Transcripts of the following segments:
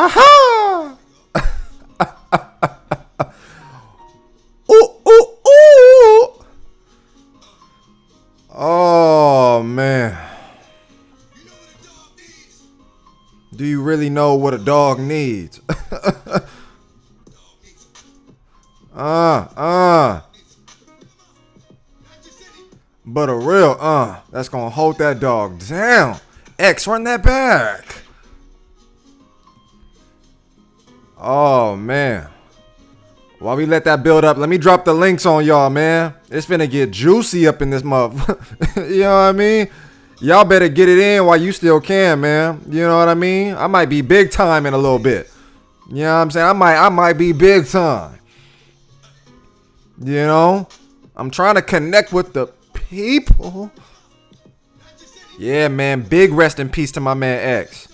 Aha! Ooh, ooh, ooh! Oh, man. Do you really know what a dog needs? But a real that's gonna hold that dog down. X, run that back. Oh, man. While we let that build up, let me drop the links on y'all, man. It's finna get juicy up in this motherfucker. You know what I mean? Y'all better get it in while you still can, man. You know what I mean? I might be big time in a little bit. You know what I'm saying? I might be big time. You know? I'm trying to connect with the people. Yeah, man. Big rest in peace to my man X.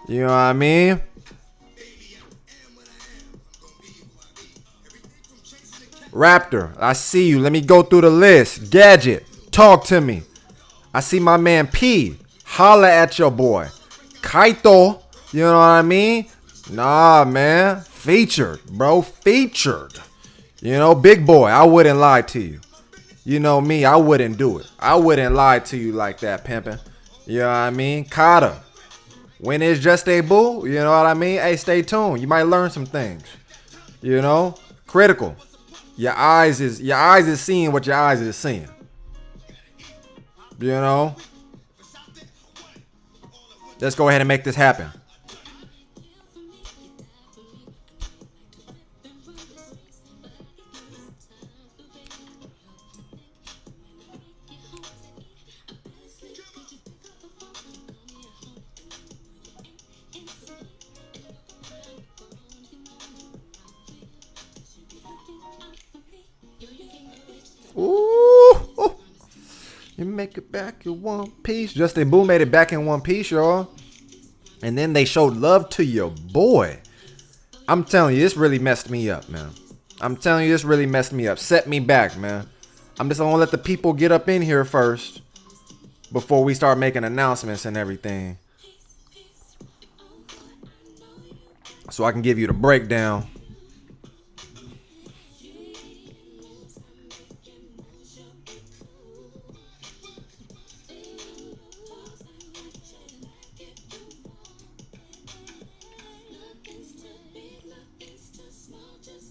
You know what I mean? Raptor, I see you. Let me go through the list. Gadget, talk to me. I see my man P. Holla at your boy. Kaito, you know what I mean? Nah, man. Featured, bro. Featured. You know, big boy, I wouldn't lie to you. You know me, I wouldn't do it. I wouldn't lie to you like that, pimpin'. You know what I mean? Kata. When it's just a boo, you know what I mean? Hey, stay tuned. You might learn some things. You know? Critical. Your eyes is seeing what your eyes is seeing. You know? Let's go ahead and make this happen. Ooh, you make it back in one piece. Just a Boo made it back in one piece, y'all. And then they showed love to your boy. I'm telling you, this really messed me up, man. I'm telling you, this really messed me up. Set me back, man. I'm just gonna let the people get up in here first before we start making announcements and everything, so I can give you the breakdown.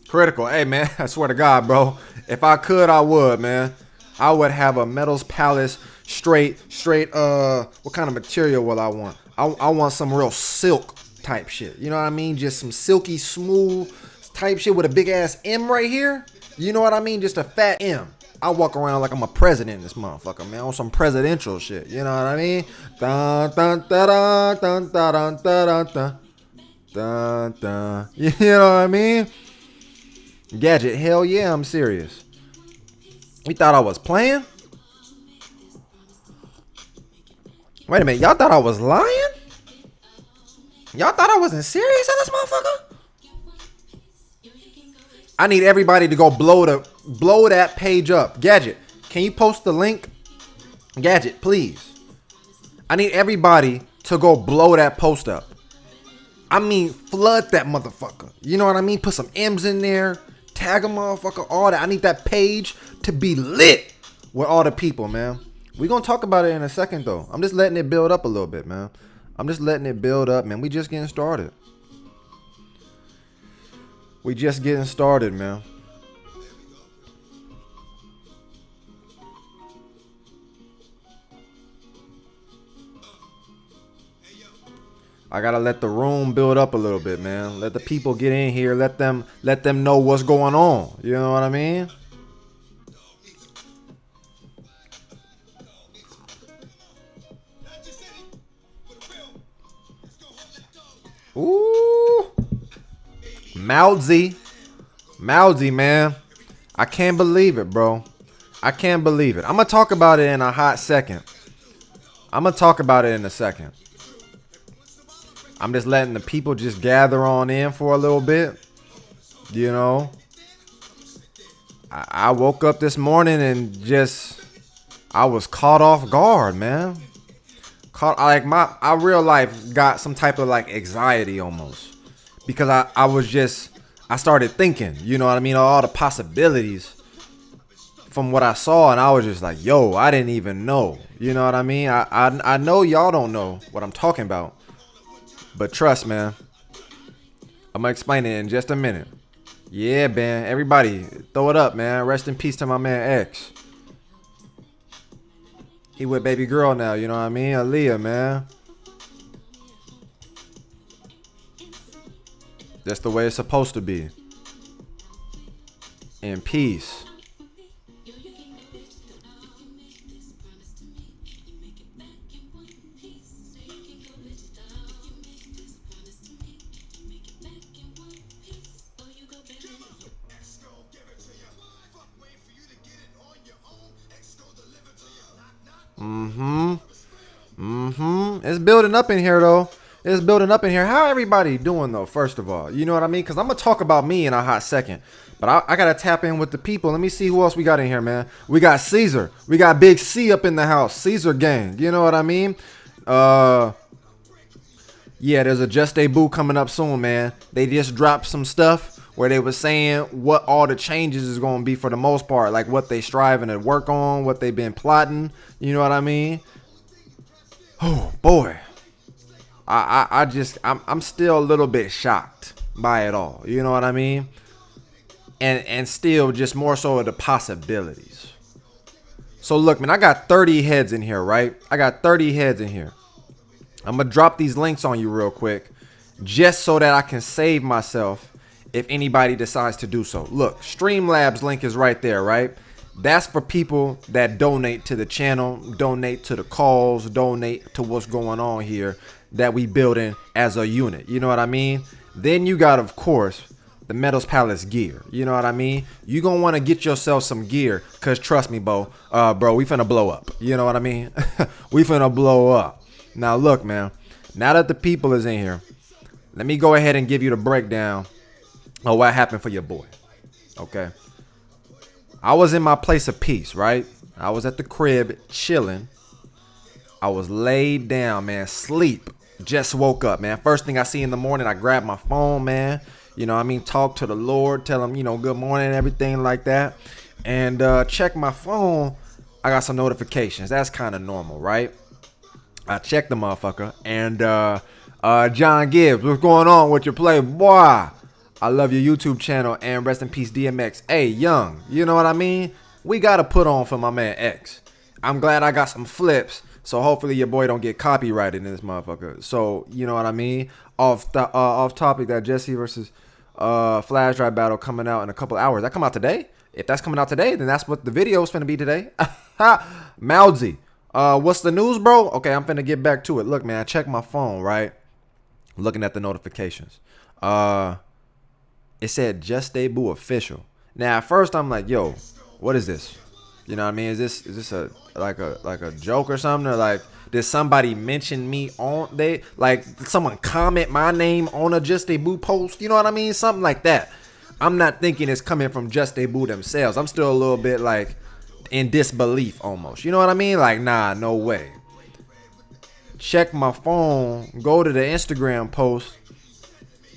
Critical. Hey, man, I swear to God, bro. If I could, I would, man. I would have a Metals Palace straight, what kind of material will I want? I want some real silk type shit. You know what I mean? Just some silky, smooth type shit with a big ass M right here. You know what I mean? Just a fat M. I walk around like I'm a president in this motherfucker, man. On some presidential shit. You know what I mean? Dun, dun, dun, dun, dun, dun, dun, dun, dun, dun. You know what I mean? Gadget, hell yeah, I'm serious. You thought I was playing? Wait a minute, y'all thought I was lying? Y'all thought I wasn't serious in this motherfucker? I need everybody to go blow that page up. Gadget, can you post the link? Gadget, please. I need everybody to go blow that post up. I mean, flood that motherfucker. You know what I mean? Put some M's in there. Tag a motherfucker, all that. I need that page to be lit with all the people, man. We're going to talk about it in a second, though. I'm just letting it build up a little bit, man. I'm just letting it build up, man. We just getting started. We just getting started, man. I gotta let the room build up a little bit, man. Let the people get in here. Let them know what's going on. You know what I mean? Ooh, Mousy, man. I can't believe it, bro. I can't believe it. I'm gonna talk about it in a hot second. I'm gonna talk about it in a second. I'm just letting the people just gather on in for a little bit. You know, I woke up this morning and I was caught off guard, man. My real life got some type of like anxiety almost. because I started thinking, you know what I mean, all the possibilities from what I saw, and I was just like, yo, I didn't even know, you know what I mean. I know y'all don't know what I'm talking about, but trust, man, I'm gonna explain it in just a minute. Yeah, man, everybody throw it up, man. Rest in peace to my man X. He with baby girl now, you know what I mean, Aaliyah, man. That's the way it's supposed to be. In peace. It's building up in here, though. It's building up in here. How everybody doing, though, first of all? You know what I mean? Because I'm going to talk about me in a hot second. But I got to tap in with the people. Let me see who else we got in here, man. We got Caesar. We got Big C up in the house. Caesar gang. You know what I mean? Yeah, there's a Just Debut coming up soon, man. They just dropped some stuff where they were saying what all the changes is going to be for the most part. Like what they striving to work on, what they've been plotting. You know what I mean? Oh, boy. I'm still a little bit shocked by it all. You know what I mean? And still just more so of the possibilities. So look, man, I got 30 heads in here, right? I got 30 heads in here. I'm going to drop these links on you real quick just so that I can save myself if anybody decides to do so. Look, Streamlabs link is right there, right? That's for people that donate to the channel, donate to the calls, donate to what's going on here that we building as a unit. You know what I mean? Then you got, of course, the Metals Palace gear. You know what I mean? You gonna want to get yourself some gear, cause trust me, bro, we finna blow up. You know what I mean? We finna blow up. Now look, man, now that the people is in here, let me go ahead and give you the breakdown of what happened for your boy. Okay. I was in my place of peace, right? I was at the crib chilling. I was laid down, man, sleep. Just woke up, man. First thing I see in the morning, I grab my phone, man. You know what I mean? Talk to the Lord, tell him, you know, good morning and everything like that. And check my phone. I got some notifications. That's kind of normal, right? I checked the motherfucker. And John Gibbs, what's going on with your play? Boy, I love your YouTube channel, and rest in peace DMX. Hey, Young, you know what I mean? We got to put on for my man X. I'm glad I got some flips, so hopefully your boy don't get copyrighted in this motherfucker. So, you know what I mean? Off topic, that Jesse versus Flash Drive battle coming out in a couple hours. That come out today? If that's coming out today, then that's what the video is finna be today. Mousy, what's the news, bro? Okay, I'm finna get back to it. Look, man, I checked my phone, right? Looking at the notifications. It said Just Debut official. Now at first I'm like, yo, what is this? You know what I mean? Is this a like a joke or something? Or like, did somebody mention me on someone comment my name on a Just Debut post? You know what I mean? Something like that. I'm not thinking it's coming from Just Debut themselves. I'm still a little bit like in disbelief almost. You know what I mean? Like, nah, no way. Check my phone, go to the Instagram post.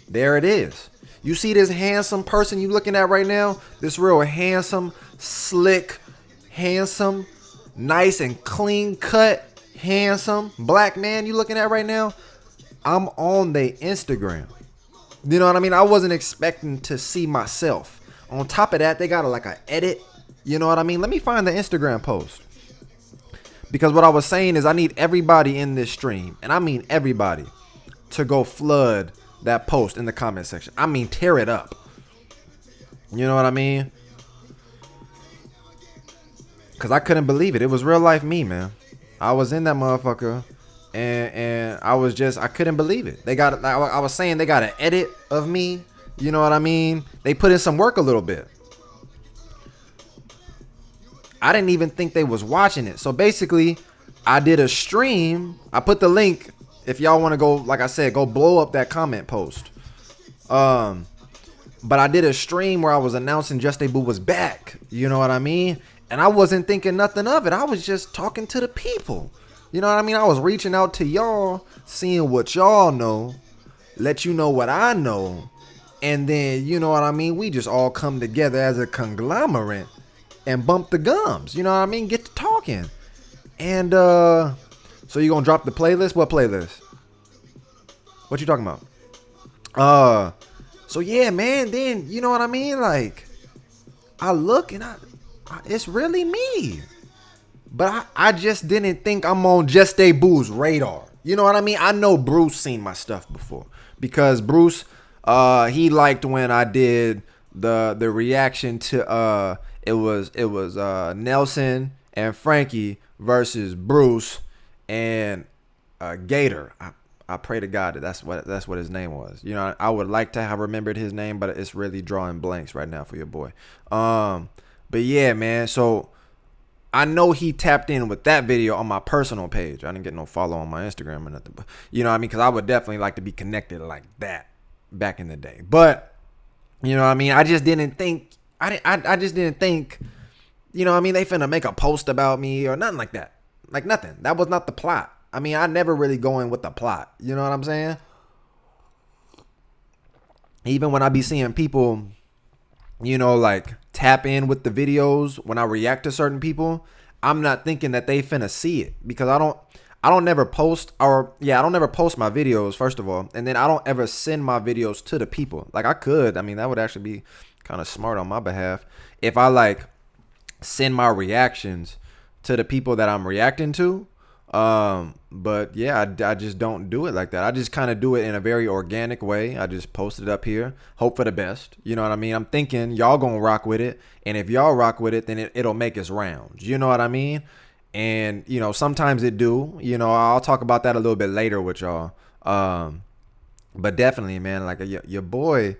There it is. You see this handsome person you looking at right now? This real handsome, slick, handsome, nice and clean cut, handsome black man you looking at right now? I'm on their Instagram. You know what I mean? I wasn't expecting to see myself. On top of that, they got like an edit. You know what I mean? Let me find the Instagram post. Because what I was saying is I need everybody in this stream, and I mean everybody, to go flood that post in the comment section. I mean, tear it up. You know what I mean? Because I couldn't believe it. It was real life me, man. I was in that motherfucker, and I couldn't believe it. I was saying they got an edit of me. You know what I mean? They put in some work a little bit. I didn't even think they was watching it. So basically, I did a stream. I put the link. If y'all want to go, like I said, go blow up that comment post. But I did a stream where I was announcing Just Debut was back. You know what I mean? And I wasn't thinking nothing of it. I was just talking to the people. You know what I mean? I was reaching out to y'all, seeing what y'all know. let you know what I know, and then, you know what I mean, we just all come together as a conglomerate and bump the gums, you know what I mean, get to talking. And so you gonna drop the playlist? What playlist? What you talking about? So yeah, man, then you know what I mean, like I look and I it's really me. But I just didn't think I'm on Just DEBOUT's radar. You know what I mean? I know Bruce seen my stuff before, because Bruce, he liked when I did the reaction to it was Nelson and Frankie versus Bruce and Gator. I pray to God that that's what his name was. You know, I would like to have remembered his name, but it's really drawing blanks right now for your boy. But yeah, man. So I know he tapped in with that video on my personal page. I didn't get no follow on my Instagram or nothing, but you know what I mean? Because I would definitely like to be connected like that back in the day. But you know what I mean? I just didn't think, I just didn't think, you know what I mean, they finna make a post about me or nothing like that. Like nothing. That was not the plot. I mean, I never really go in with the plot. You know what I'm saying? Even when I be seeing people, you know, like tap in with the videos when I react to certain people, I'm not thinking that they finna see it, because I don't never post, or yeah, I don't never post my videos, first of all, and then I don't ever send my videos to the people. Like I could, I mean, that would actually be kind of smart on my behalf if I like send my reactions to the people that I'm reacting to. But yeah, I just don't do it like that. I just kind of do it in a very organic way. I just post it up here, hope for the best. You know what I mean? I'm thinking y'all gonna rock with it, and if y'all rock with it, then it'll make its rounds. You know what I mean? And you know, sometimes it do. You know, I'll talk about that a little bit later with y'all. But definitely, man, like your boy,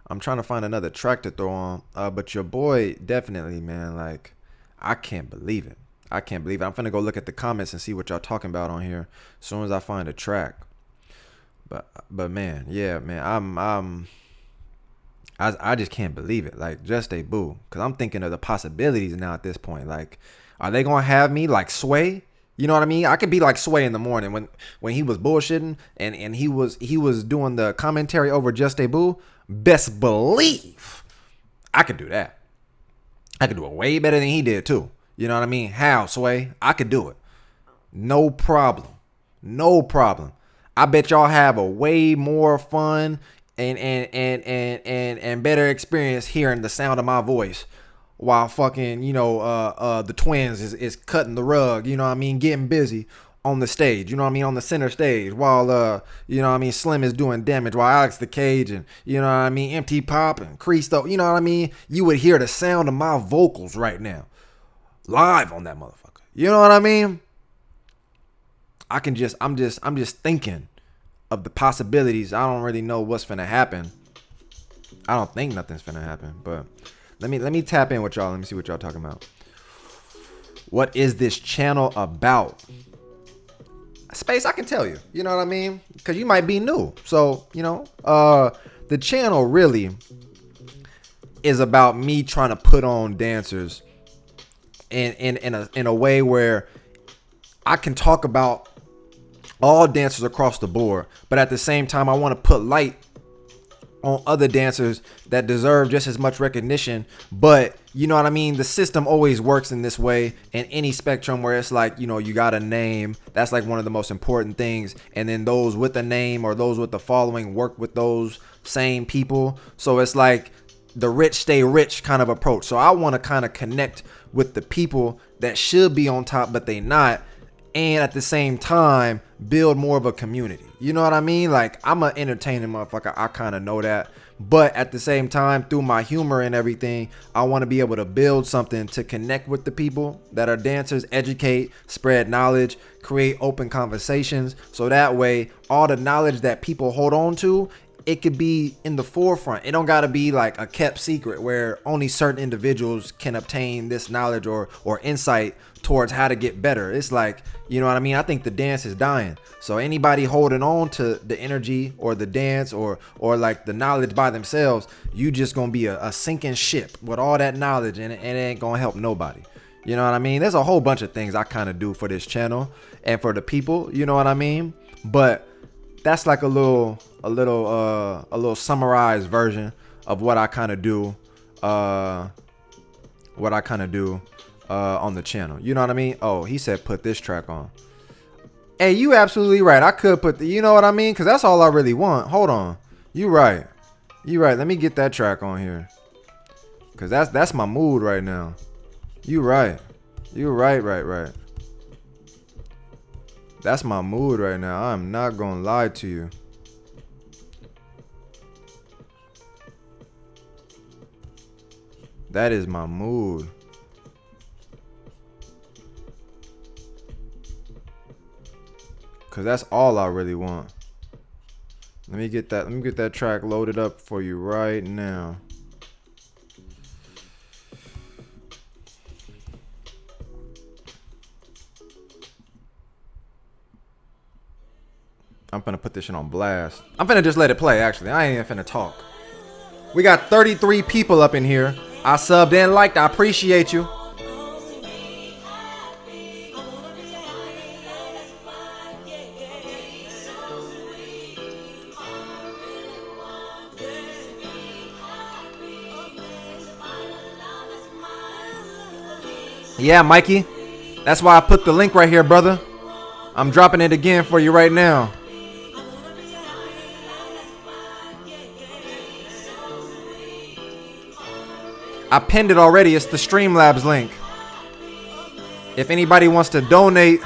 I'm trying to find another track to throw on. But your boy, definitely, man, like I can't believe it. I can't believe it. I'm finna go look at the comments and see what y'all talking about on here as soon as I find a track. But man, yeah, man, I just can't believe it. Like Just DEBOUT, because I'm thinking of the possibilities now at this point. Like, are they gonna have me like Sway? You know what I mean? I could be like Sway in the morning when he was bullshitting and he was doing the commentary over Just DEBOUT. Best believe I could do that. I could do it way better than he did too. You know what I mean? How, Sway? I could do it. No problem. No problem. I bet y'all have a way more fun and better experience hearing the sound of my voice while fucking, you know, the twins is cutting the rug, you know what I mean, getting busy on the stage, you know what I mean, on the center stage, while you know what I mean, Slim is doing damage, while Alex the Cage and, you know what I mean, Empty Pop and Creasto, you know what I mean, you would hear the sound of my vocals right now live on that motherfucker. You know what I mean? I'm just thinking of the possibilities. I don't really know what's finna happen. I don't think nothing's finna happen, but let me tap in with y'all. Let me see what y'all talking about. What is this channel about? Space, I can tell you. You know what I mean? Because you might be new. So, you know, the channel really is about me trying to put on dancers in a way where I can talk about all dancers across the board, but at the same time I want to put light on other dancers that deserve just as much recognition. But you know what I mean, the system always works in this way in any spectrum where it's like, you know, you got a name, that's like one of the most important things, and then those with a name or those with the following work with those same people. So it's like the rich stay rich kind of approach. So I want to kind of connect with the people that should be on top but they not, and at the same time build more of a community. You know what I mean? Like, I'm an entertaining motherfucker, I kind of know that, but at the same time, through my humor and everything, I want to be able to build something to connect with the people that are dancers, educate, spread knowledge, create open conversations, so that way all the knowledge that people hold on to, it could be in the forefront. It don't gotta be like a kept secret where only certain individuals can obtain this knowledge or insight towards how to get better. It's like, you know what I mean? I think the dance is dying. So anybody holding on to the energy or the dance or like the knowledge by themselves, you just gonna be a sinking ship with all that knowledge, and it ain't gonna help nobody. You know what I mean? There's a whole bunch of things I kind of do for this channel and for the people, you know what I mean? But that's like a little little summarized version of what I kind of do, on the channel. You know what I mean? Oh, he said put this track on. Hey, you absolutely right. I could put the, you know what I mean? Because that's all I really want. Hold on. You right. You right. Let me get that track on here. Because that's my mood right now. You right. You right. That's my mood right now. I'm not going to lie to you. That is my mood. Cause that's all I really want. Let me get that track loaded up for you right now. I'm finna put this shit on blast. I'm finna just let it play, actually. I ain't even finna talk. We got 33 people up in here. I subbed and liked. I appreciate you. Yeah, Mikey. That's why I put the link right here, brother. I'm dropping it again for you right now. I pinned it already. It's the Streamlabs link. If anybody wants to donate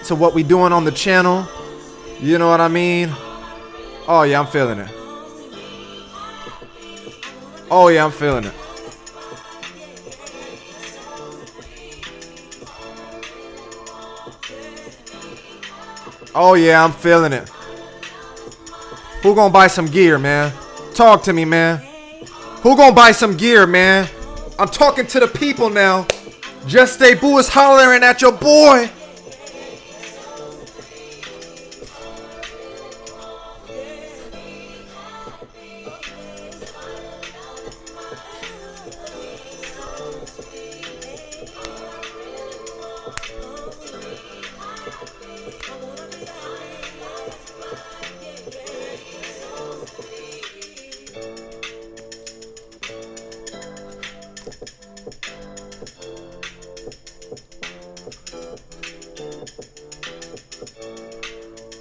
to what we doing on the channel, you know what I mean? Oh yeah, I'm feeling it. Oh yeah, I'm feeling it. Oh yeah, I'm feeling it. Who gonna buy some gear, man? Talk to me, man. Who gonna buy some gear, man? I'm talking to the people now. Just DEBOUT is hollering at your boy.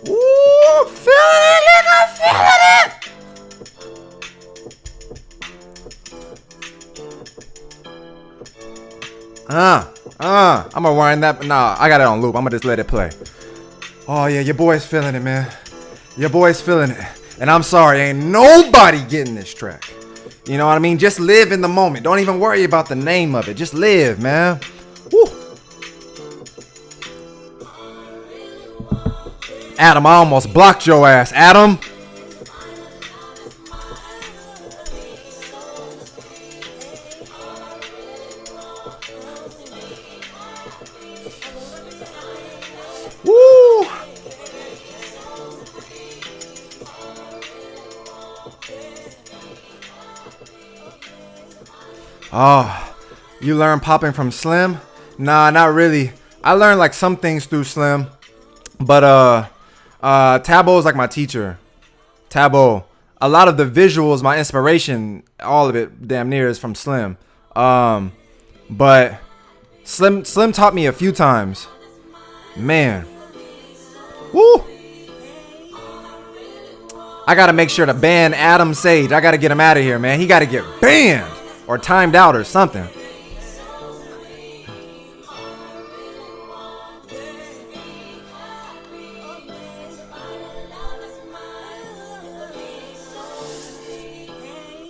Ooh, feeling it, nigga, feeling it. I'm gonna wind that. Nah, I got it on loop. I'm gonna just let it play. Oh yeah, your boy's feeling it, man. Your boy's feeling it. And I'm sorry, ain't nobody getting this track. You know what I mean? Just live in the moment. Don't even worry about the name of it. Just live, man. Woo. Adam, I almost blocked your ass, Adam. Woo. Oh, you learn popping from Slim? Nah, not really. I learned like some things through Slim, but Tabo is like my teacher. Tabo. A lot of the visuals, my inspiration, all of it damn near is from Slim. But Slim taught me a few times. Man. Woo. I gotta make sure to ban Adam Sage. I gotta get him out of here, man. He gotta get banned or timed out or something.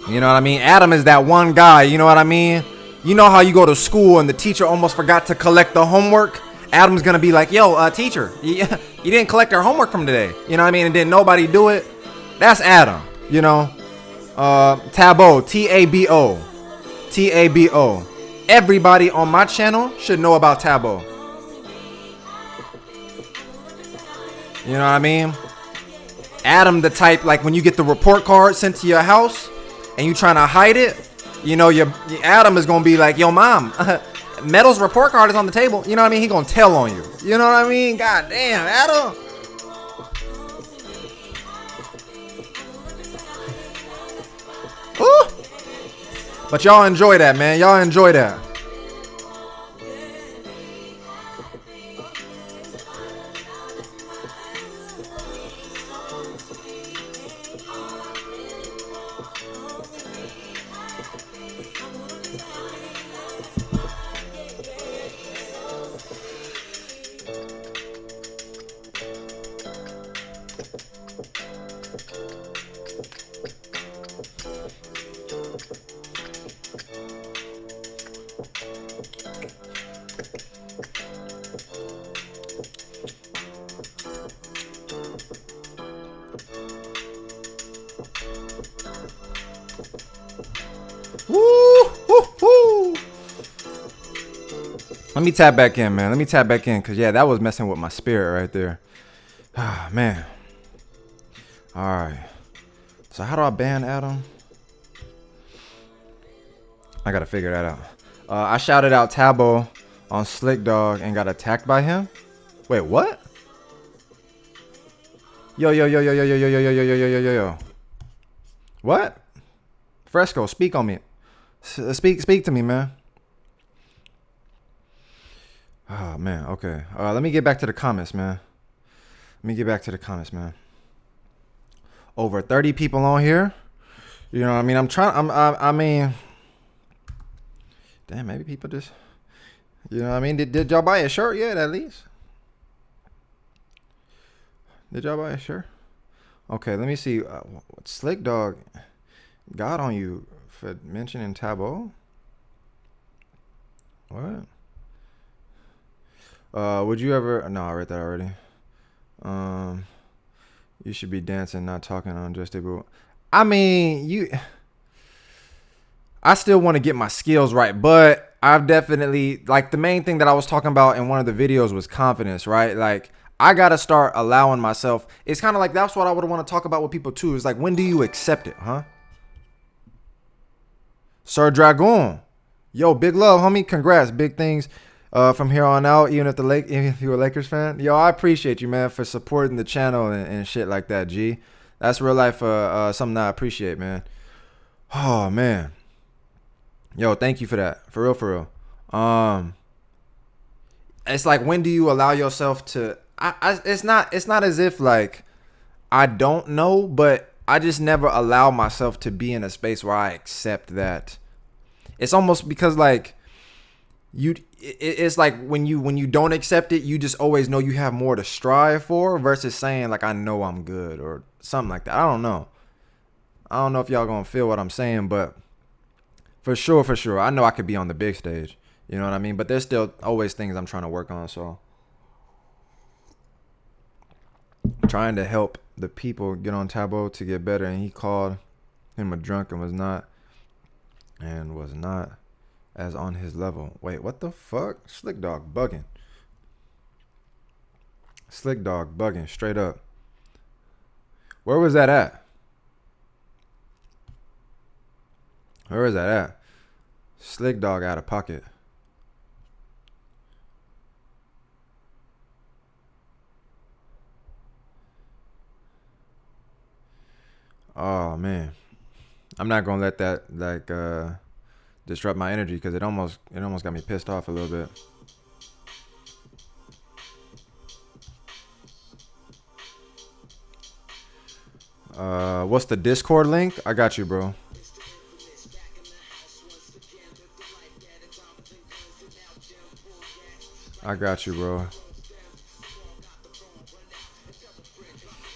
You know what I mean? Adam is that one guy, you know what I mean? You know how you go to school and the teacher almost forgot to collect the homework? Adam's gonna be like, yo, teacher, you didn't collect our homework from today. You know what I mean? And then nobody do it. That's Adam, you know? Tabo, T-A-B-O. T-A-B-O. Everybody on my channel should know about Tabo. You know what I mean? Adam the type, like when you get the report card sent to your house and you trying to hide it, you know, your Adam is gonna be like, yo, mom, Metal's report card is on the table. You know what I mean? He gonna tell on you. You know what I mean? God damn, Adam. But y'all enjoy that, man. Y'all enjoy that. Woo, woo, woo. Let me tap back in, man. Let me tap back in, cause yeah, that was messing with my spirit right there. Ah, man. All right. So how do I ban Adam? I gotta figure that out. I shouted out Tabo on Slick Dog and got attacked by him. Wait, what? Yo, yo, yo, yo, yo, yo, yo, yo, yo, yo, yo, yo, yo, yo. What? Fresco, speak on me. Speak to me, man. Oh, man. Okay. Let me get back to the comments, man. Over 30 people on here. You know what I mean? I mean, damn, maybe people just, you know what I mean? Did y'all buy a shirt yet, at least? Did y'all buy a shirt? Okay, let me see. Slick Dog got on you for mentioning Tabo. What? Would you ever? No, I read that already. You should be dancing, not talking on Just DEBOUT. I mean, I still want to get my skills right, but I've definitely, like, the main thing that I was talking about in one of the videos was confidence, right? Like, I gotta start allowing myself. It's kind of like, that's what I would want to talk about with people too. It's like, when do you accept it, huh? Sir Dragon, yo, big love, homie. Congrats, big things from here on out. Even if you're a Lakers fan, yo, I appreciate you, man, for supporting the channel and shit like that. G, that's real life. Something I appreciate, man. Oh man, yo, thank you for that. For real. It's like, when do you allow yourself to? It's not as if like I don't know, but I just never allow myself to be in a space where I accept that. It's almost because like it's like when you don't accept it, you just always know you have more to strive for versus saying like, I know I'm good or something like that. I don't know if y'all gonna feel what I'm saying, but for sure, I know I could be on the big stage. You know what I mean? But there's still always things I'm trying to work on. So I'm trying to help the people get on Tabo to get better, and he called him a drunk and was not as on his level. Wait, what the fuck? Slick Dog bugging. Straight up. Where was that at? Slick Dog out of pocket. Oh man, I'm not gonna let that like disrupt my energy, because it almost got me pissed off a little bit. What's the Discord link? I got you, bro.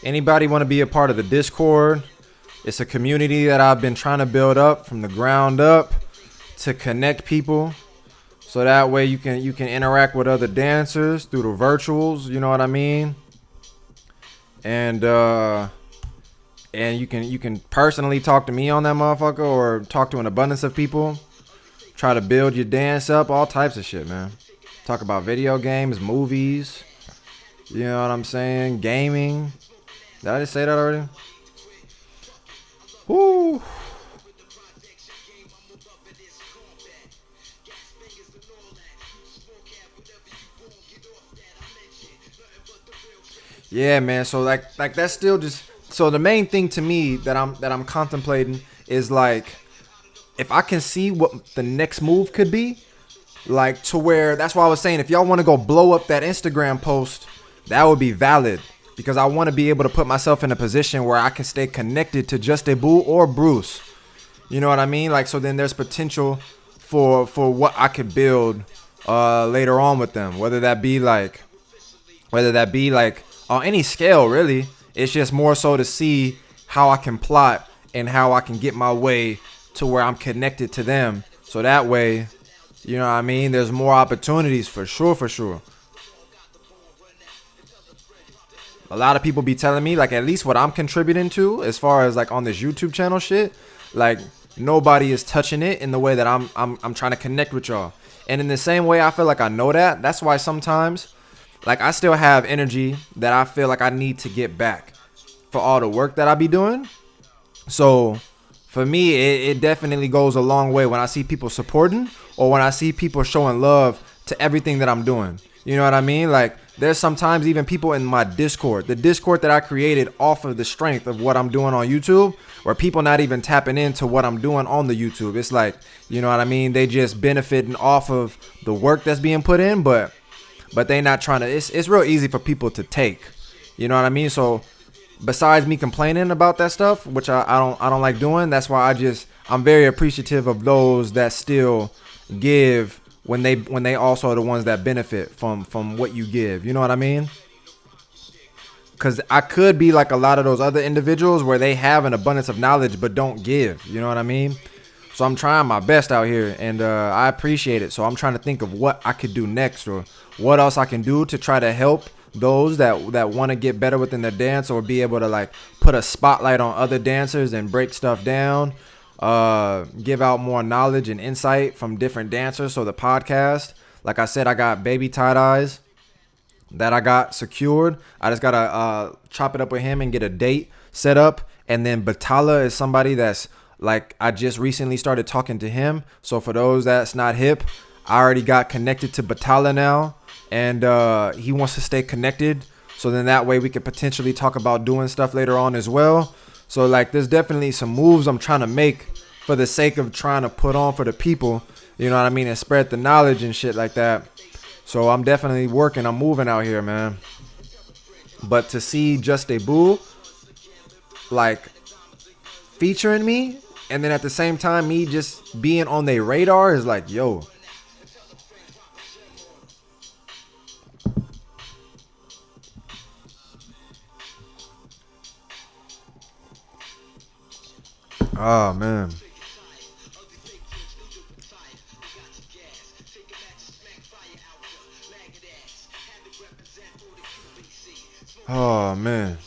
Anybody want to be a part of the Discord? It's a community that I've been trying to build up from the ground up to connect people, so that way you can interact with other dancers through the virtuals. You know what I mean? And you can personally talk to me on that motherfucker, or talk to an abundance of people. Try to build your dance up, all types of shit, man. Talk about video games, movies. You know what I'm saying? Gaming. Did I just say that already? Woo. Yeah, man. So like that's still just, so the main thing to me that I'm contemplating is like, if I can see what the next move could be, like to where, that's why I was saying, if y'all want to go blow up that Instagram post, that would be valid, because I want to be able to put myself in a position where I can stay connected to Just DEBOUT or Bruce. You know what I mean? Like, so then there's potential for what I could build later on with them, whether that be like on any scale, really. It's just more so to see how I can plot and how I can get my way to where I'm connected to them, so that way, you know what I mean, there's more opportunities for sure. A lot of people be telling me, like, at least what I'm contributing to as far as like on this YouTube channel shit, like nobody is touching it in the way that I'm trying to connect with y'all. And in the same way, I feel like I know that. That's why sometimes, like, I still have energy that I feel like I need to get back for all the work that I be doing. So for me, it definitely goes a long way when I see people supporting, or when I see people showing love to everything that I'm doing. You know what I mean? Like, there's sometimes even people in my Discord, the Discord that I created off of the strength of what I'm doing on YouTube, where people not even tapping into what I'm doing on the YouTube. It's like, you know what I mean? They just benefiting off of the work that's being put in, but they not trying to, it's real easy for people to take. You know what I mean? So besides me complaining about that stuff, which I don't like doing, that's why I'm very appreciative of those that still give when they also are the ones that benefit from what you give. You know what I mean? Because I could be like a lot of those other individuals where they have an abundance of knowledge but don't give. You know what I mean? So I'm trying my best out here, and I appreciate it. So I'm trying to think of what I could do next, or what else I can do to try to help those that want to get better within their dance, or be able to like put a spotlight on other dancers and break stuff down, give out more knowledge and insight from different dancers. So the podcast, like I said, I got Baby Tight Eyes that I got secured. I just gotta chop it up with him and get a date set up. And then Batala is somebody that's like, I just recently started talking to him. So for those that's not hip, I already got connected to Batala now, and he wants to stay connected. So then that way we could potentially talk about doing stuff later on as well. So like, there's definitely some moves I'm trying to make for the sake of trying to put on for the people, you know what I mean, and spread the knowledge and shit like that. So I'm definitely working, I'm moving out here, man. But to see Just DEBOUT like featuring me, and then at the same time me just being on their radar, is like, yo, oh man. Oh man.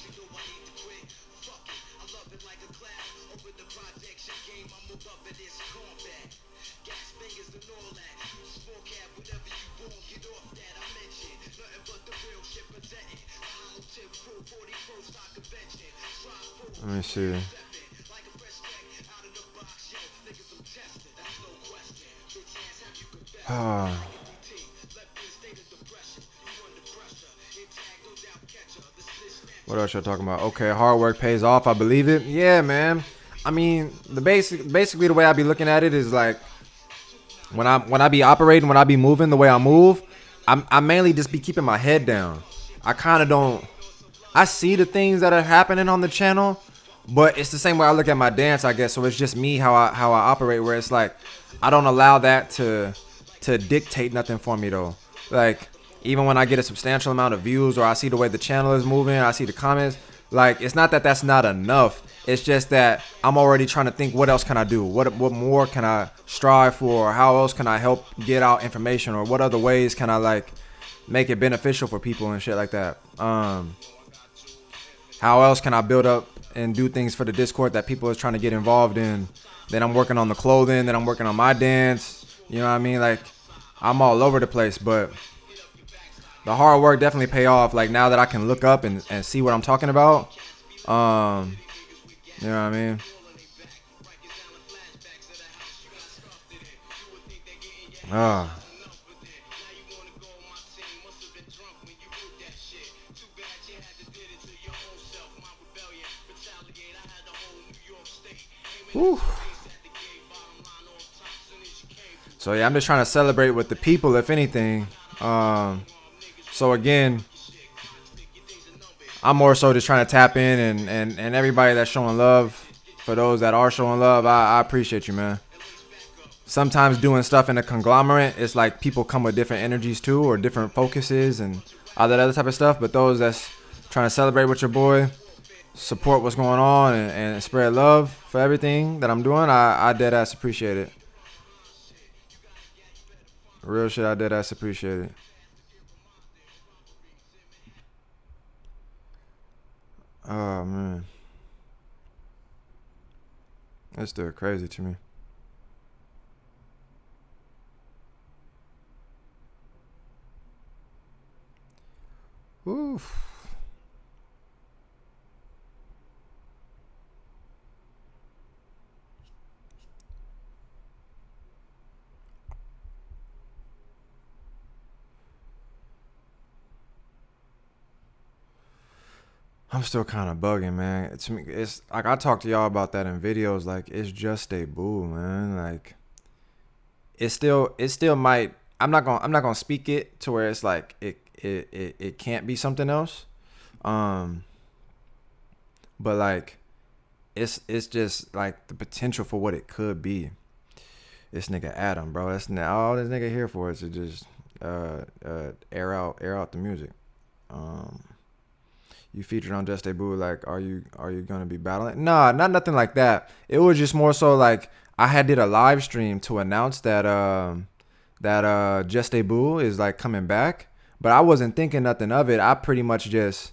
Let me see. What else y'all talking about? Okay, hard work pays off. I believe it. Yeah, man. I mean, basically the way I be looking at it is like, when I be operating, when I be moving the way I move, I mainly just be keeping my head down. I kind of don't. I see the things that are happening on the channel, but it's the same way I look at my dance, I guess. So it's just me how I operate, where it's like, I don't allow that to dictate nothing for me though. Like, even when I get a substantial amount of views, or I see the way the channel is moving, I see the comments, like, it's not that that's not enough. It's just that I'm already trying to think, what else can I do? What more can I strive for? How else can I help get out information? Or what other ways can I like make it beneficial for people and shit like that? How else can I build up and do things for the Discord that people is trying to get involved in? Then I'm working on the clothing, then I'm working on my dance. You know what I mean? Like, I'm all over the place, but the hard work definitely pay off. Like, now that I can look up and see what I'm talking about, you know what I mean? Whew. So yeah, I'm just trying to celebrate with the people, if anything. So again, I'm more so just trying to tap in and everybody that's showing love. For those that are showing love, I appreciate you, man. Sometimes doing stuff in a conglomerate, it's like people come with different energies too, or different focuses and all that other type of stuff. But those that's trying to celebrate with your boy, support what's going on, and spread love for everything that I'm doing, I dead ass appreciate it. Real shit, I dead ass appreciate it. Oh man, that's still crazy to me. Oof. I'm still kind of bugging, man. It's like I talked to y'all about that in videos. Like it's just a boo, man. Like it still might. I'm not gonna speak it to where it's like it can't be something else. Um, but like it's just like the potential for what it could be. This nigga Adam, bro. That's all this nigga here for is to just air out the music. Um. You featured on Just Debut, like, are you gonna be battling? Nah, not nothing like that. It was just more so like I had did a live stream to announce that Just Debut is like coming back, but I wasn't thinking nothing of it. I pretty much just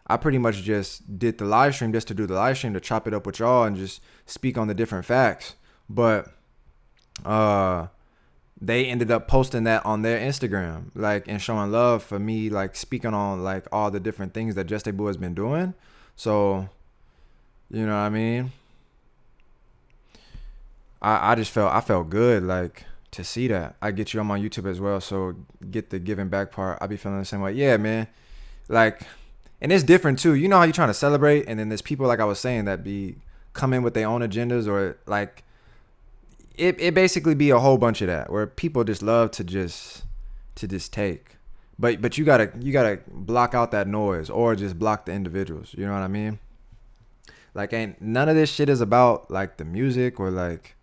did the live stream just to do the live stream to chop it up with y'all and just speak on the different facts. But they ended up posting that on their Instagram, like, and showing love for me, like speaking on like all the different things that Just Boo has been doing. So, you know what I mean? I felt good, like, to see that. I get you on my YouTube as well, so get the giving back part. I be feeling the same way. Yeah, man. Like, and it's different too. You know how you trying to celebrate, and then there's people, like I was saying, that be coming with their own agendas, or like it basically be a whole bunch of that, where people just love to just take. But you gotta block out that noise, or just block the individuals. You know what I mean? Like, ain't none of this shit is about like the music or like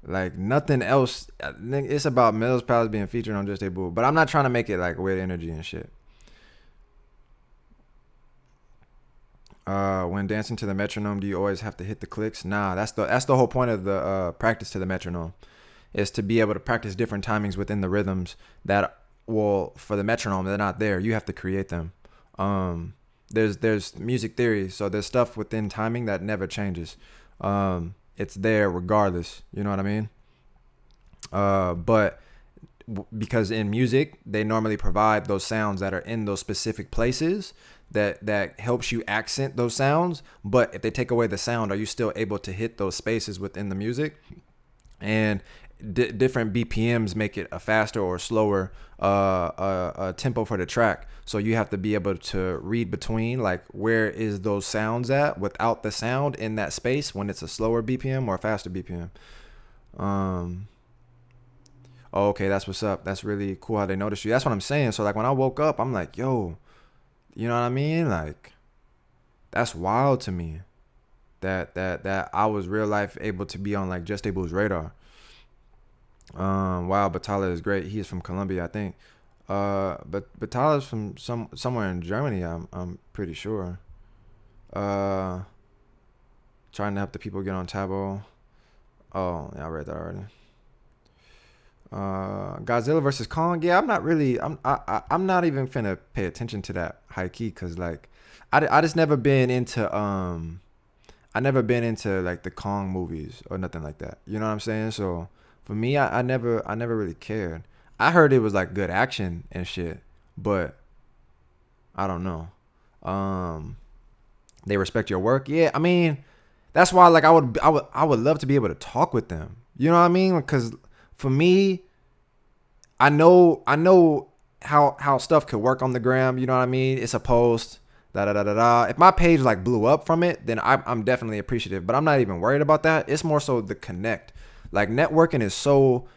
nothing else. It's about Metal's Palace being featured on Just a Boo. But I'm not trying to make it like weird energy and shit. When dancing to the metronome, do you always have to hit the clicks? Nah, that's the whole point of the practice to the metronome, is to be able to practice different timings within the rhythms that will, for the metronome, they're not there. You have to create them. There's music theory, so there's stuff within timing that never changes. It's there regardless. You know what I mean? But because in music, they normally provide those sounds that are in those specific places that helps you accent those sounds. But if they take away the sound, are you still able to hit those spaces within the music? And different BPMs make it a faster or slower tempo for the track. So you have to be able to read between, like, where is those sounds at without the sound in that space when it's a slower BPM or a faster BPM. Oh, okay, that's what's up. That's really cool how they noticed you. That's what I'm saying. So like when I woke up, I'm like, yo, you know what I mean? Like, that's wild to me that I was real life able to be on like Just Able's radar. Wow, Batala is great. He's from Colombia, I think. But Batala's from somewhere in Germany, I'm pretty sure. Trying to help the people get on Tabo. Oh, yeah, I read that already. Godzilla versus Kong. Yeah, I'm not even finna pay attention to that high key, cause like I just never been into I never been into like the Kong movies or nothing like that. You know what I'm saying? So for me, I never really cared. I heard it was like good action and shit, but I don't know. They respect your work. Yeah, I mean, that's why like I would love to be able to talk with them. You know what I mean? Because for me, I know how stuff could work on the gram. You know what I mean? It's a post. If my page like blew up from it, then I'm definitely appreciative. But I'm not even worried about that. It's more so the connect. Like networking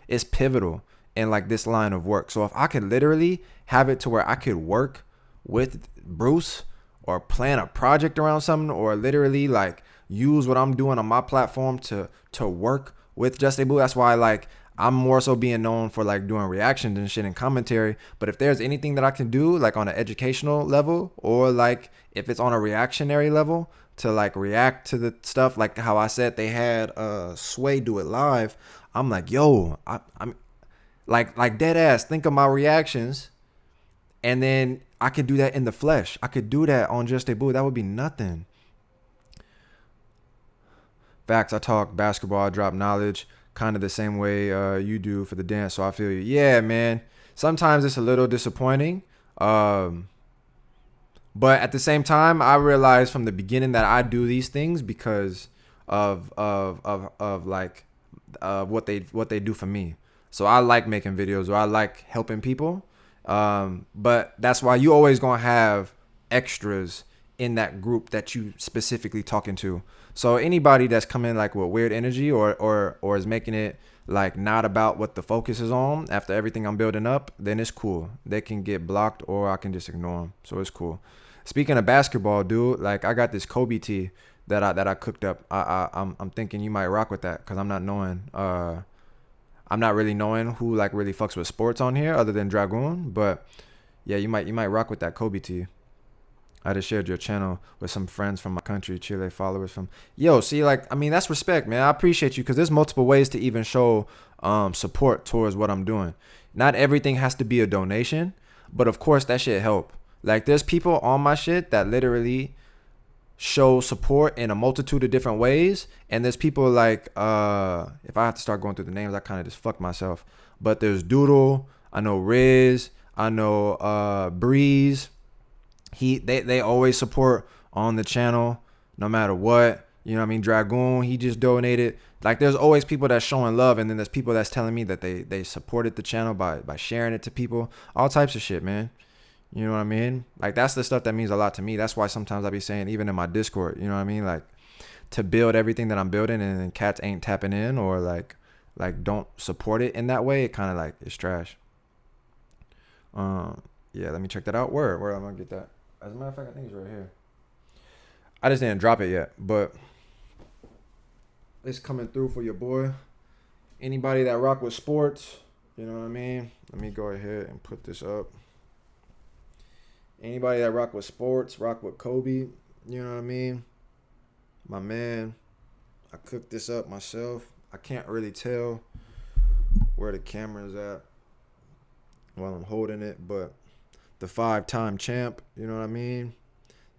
is pivotal in like this line of work. So if I could literally have it to where I could work with Bruce or plan a project around something, or literally like use what I'm doing on my platform to work with Just DEBOUT. That's why like I'm more so being known for like doing reactions and shit and commentary. But if there's anything that I can do like on an educational level, or like if it's on a reactionary level to like react to the stuff, like how I said they had Sway do it live, I'm like, yo, I'm like dead ass think of my reactions, and then I could do that in the flesh. I could do that on Just DEBOUT. That would be nothing. Facts. I talk basketball, I drop knowledge kind of the same way you do for the dance. So I feel you. Yeah, man. Sometimes it's a little disappointing. But at the same time, I realized from the beginning that I do these things because of what they do for me. So I like making videos, or I like helping people. But that's why you always gonna have extras in that group that you specifically talking to. So anybody that's coming like with weird energy, or is making it like not about what the focus is on after everything I'm building up, then it's cool. They can get blocked, or I can just ignore them. So it's cool. Speaking of basketball, dude, like I got this Kobe tee that I cooked up. I'm thinking you might rock with that, because I'm not really knowing who like really fucks with sports on here other than Dragoon. But yeah, you might rock with that Kobe tee. I just shared your channel with some friends from my country, Chile, followers from. Yo, see, like, I mean, that's respect, man. I appreciate you, because there's multiple ways to even show support towards what I'm doing. Not everything has to be a donation, but of course that shit help. Like, there's people on my shit that literally show support in a multitude of different ways, and there's people like, if I have to start going through the names, I kind of just fuck myself. But there's Doodle, I know Riz, I know Breeze. They always support on the channel no matter what. You know what I mean? Dragoon, he just donated. Like, there's always people that's showing love, and then there's people that's telling me that they supported the channel by sharing it to people. All types of shit, man. You know what I mean? Like, that's the stuff that means a lot to me. That's why sometimes I be saying, even in my Discord, you know what I mean? Like, to build everything that I'm building, and then cats ain't tapping in, or like don't support it in that way, it kind of like it's trash. Yeah, let me check that out. Where am I gonna get that? As a matter of fact, I think it's right here. I just didn't drop it yet, but it's coming through for your boy. Anybody that rock with sports, you know what I mean? Let me go ahead and put this up. Anybody that rock with sports, rock with Kobe, you know what I mean? My man, I cooked this up myself. I can't really tell where the camera's at while I'm holding it, but the 5-time champ, you know what I mean?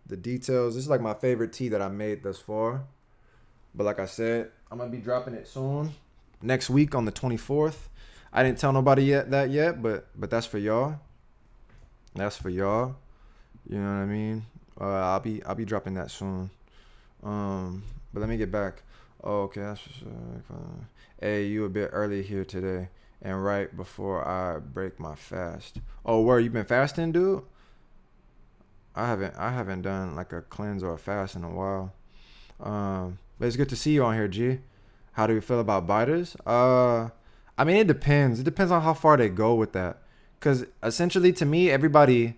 The details. This is like my favorite tea that I made thus far. But like I said, I'm going to be dropping it soon. Next week on the 24th. I didn't tell nobody yet, but that's for y'all. That's for y'all. You know what I mean? I'll be dropping that soon. But let me get back. Oh, okay. That's just, hey, you a bit early here today, and right before I break my fast. Oh, where you been fasting, dude? I haven't done like a cleanse or a fast in a while. But it's good to see you on here, G. How do you feel about biters? I mean, it depends. It depends on how far they go with that. Because essentially, to me, everybody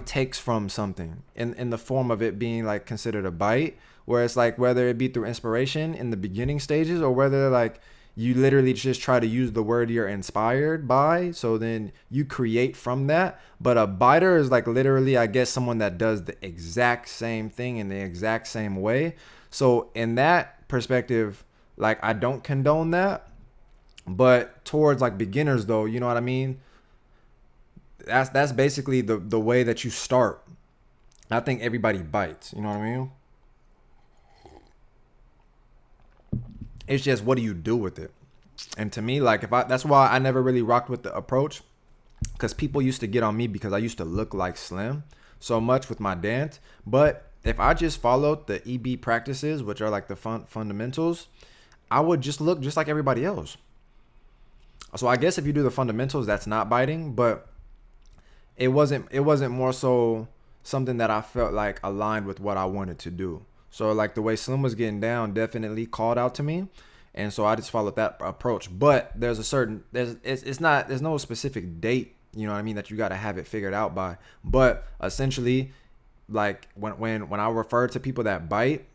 takes from something in the form of it being like considered a bite, where it's like whether it be through inspiration in the beginning stages, or whether like you literally just try to use the word you're inspired by, so then you create from that. But a biter is like literally, I guess, someone that does the exact same thing in the exact same way. So in that perspective, like, I don't condone that. But towards like beginners though, you know what I mean? That's basically the way that you start. I think everybody bites, you know what I mean? It's just, what do you do with it? And to me, like, that's why I never really rocked with the approach, because people used to get on me because I used to look like Slim so much with my dance. But if I just followed the EB practices, which are like the fundamentals, I would just look just like everybody else. So I guess if you do the fundamentals, that's not biting, but it wasn't more so something that I felt like aligned with what I wanted to do. So like the way Slim was getting down definitely called out to me. And so I just followed that approach. But there's a certain there's no specific date, you know what I mean, that you got to have it figured out by. But essentially, like when I refer to people that bite,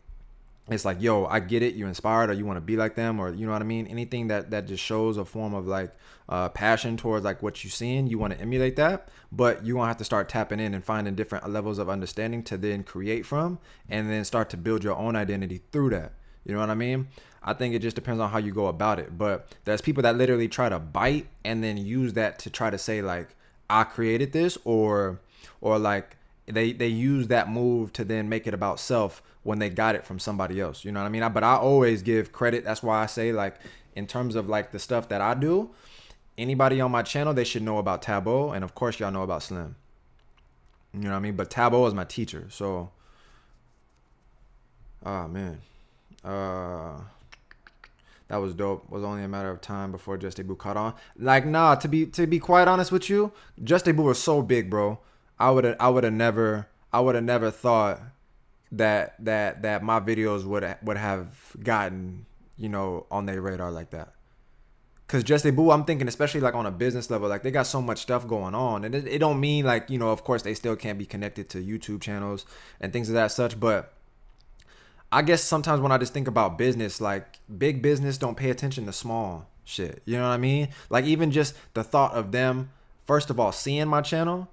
it's like, yo, I get it, you inspired, or you want to be like them, or you know what I mean, anything that just shows a form of like passion towards like what you're seeing, you want to emulate that. But you're gonna have to start tapping in and finding different levels of understanding to then create from, and then start to build your own identity through that. You know what I mean? I think it just depends on how you go about it. But there's people that literally try to bite and then use that to try to say like, I created this, or like they use that move to then make it about self when they got it from somebody else. You know what I mean? But I always give credit. That's why I say, like, in terms of like the stuff that I do, anybody on my channel, they should know about Taboo, and of course y'all know about Slim. You know what I mean? But Taboo is my teacher. So oh man, that was dope. Was only a matter of time before Just DEBOUT caught on. Like, nah, to be quite honest with you, Just DEBOUT was so big, bro. I would have never thought that my videos would have gotten, you know, on their radar like that. Cause Just DEBOUT, I'm thinking, especially like on a business level, like they got so much stuff going on, and it don't mean like, you know, of course they still can't be connected to YouTube channels and things of that such, but I guess sometimes when I just think about business, like big business don't pay attention to small shit. You know what I mean? Like even just the thought of them, first of all, seeing my channel,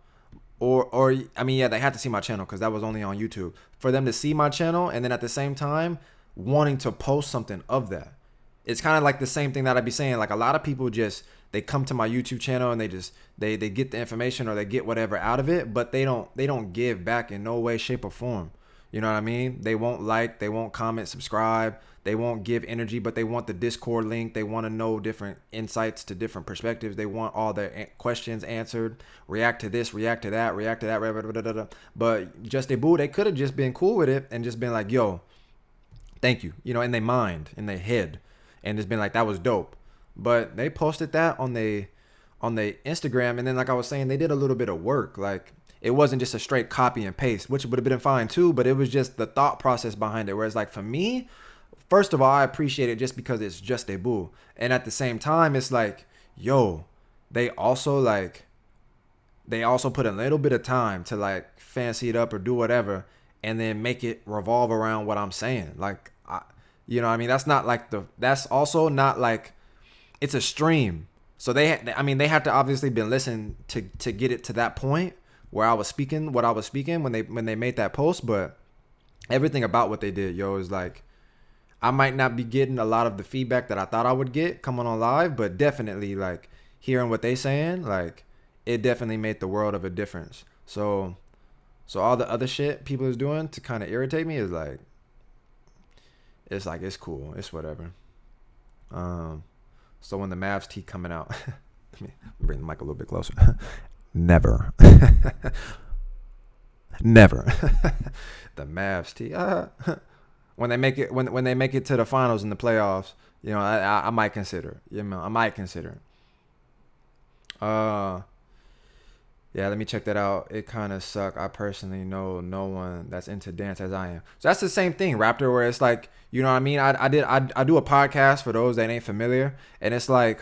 or I mean, yeah, they had to see my channel because that was only on YouTube. For them to see my channel and then at the same time wanting to post something of that. It's kind of like the same thing that I'd be saying. Like a lot of people just, they come to my YouTube channel and they just, they get the information or they get whatever out of it, but they don't give back in no way, shape or form. You know what I mean? They won't like, they won't comment, subscribe. They won't give energy, but they want the Discord link. They want to know different insights to different perspectives. They want all their questions answered. React to this, react to that, react to that. Blah, blah, blah, blah. But Just DEBOUT, they could have just been cool with it and just been like, yo, thank you. You know, in their mind, in their head. And just been like, that was dope. But they posted that on their Instagram. And then like I was saying, they did a little bit of work. Like, it wasn't just a straight copy and paste, which would have been fine too, but it was just the thought process behind it. Whereas like for me, first of all, I appreciate it just because it's Just DEBOUT. And at the same time, it's like, yo, they also put a little bit of time to like fancy it up or do whatever and then make it revolve around what I'm saying. Like, you know what I mean? That's also not like, it's a stream. So they had to obviously been listening to get it to that point where I was speaking what I was speaking when they made that post. But everything about what they did, yo, is like, I might not be getting a lot of the feedback that I thought I would get coming on live, but definitely like hearing what they saying, like it definitely made the world of a difference. So all the other shit people is doing to kind of irritate me is like, it's cool, it's whatever. So when the Mavs tee coming out, let me bring the mic a little bit closer. Never. Never. The Mavs tee. When they make it to the finals in the playoffs, you know, I might consider. You know, I might consider. Yeah, let me check that out. It kind of suck. I personally know no one that's into dance as I am. So that's the same thing, Raptor, where it's like, you know what I mean? I do a podcast for those that ain't familiar, and it's like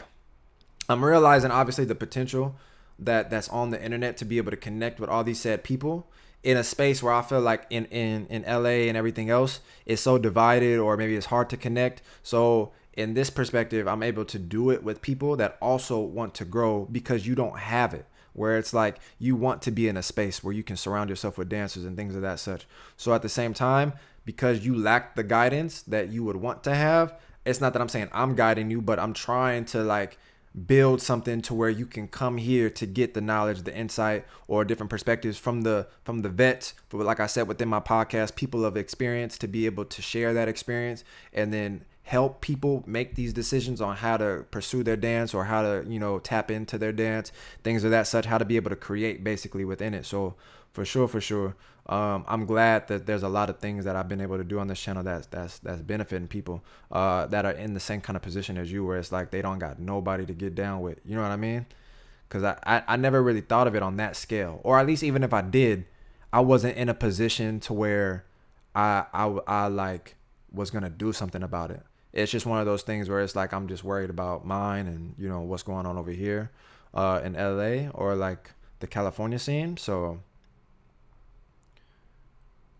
I'm realizing obviously the potential that's on the internet to be able to connect with all these said people in a space where I feel like in LA and everything else is so divided, or maybe it's hard to connect. So in this perspective, I'm able to do it with people that also want to grow because you don't have it, where it's like you want to be in a space where you can surround yourself with dancers and things of that such. So at the same time, because you lack the guidance that you would want to have, it's not that I'm saying I'm guiding you, but I'm trying to like build something to where you can come here to get the knowledge, the insight, or different perspectives from the vets. But like I said, within my podcast, people of experience, to be able to share that experience and then help people make these decisions on how to pursue their dance or how to, you know, tap into their dance, things of that such, how to be able to create basically within it. So for sure, I'm glad that there's a lot of things that I've been able to do on this channel that's benefiting people that are in the same kind of position as you, where it's like they don't got nobody to get down with. You know what I mean? Because I never really thought of it on that scale, or at least even if I did, I wasn't in a position to where I like was gonna do something about it. It's just one of those things where it's like I'm just worried about mine and, you know, what's going on over here in LA or like the California scene. So,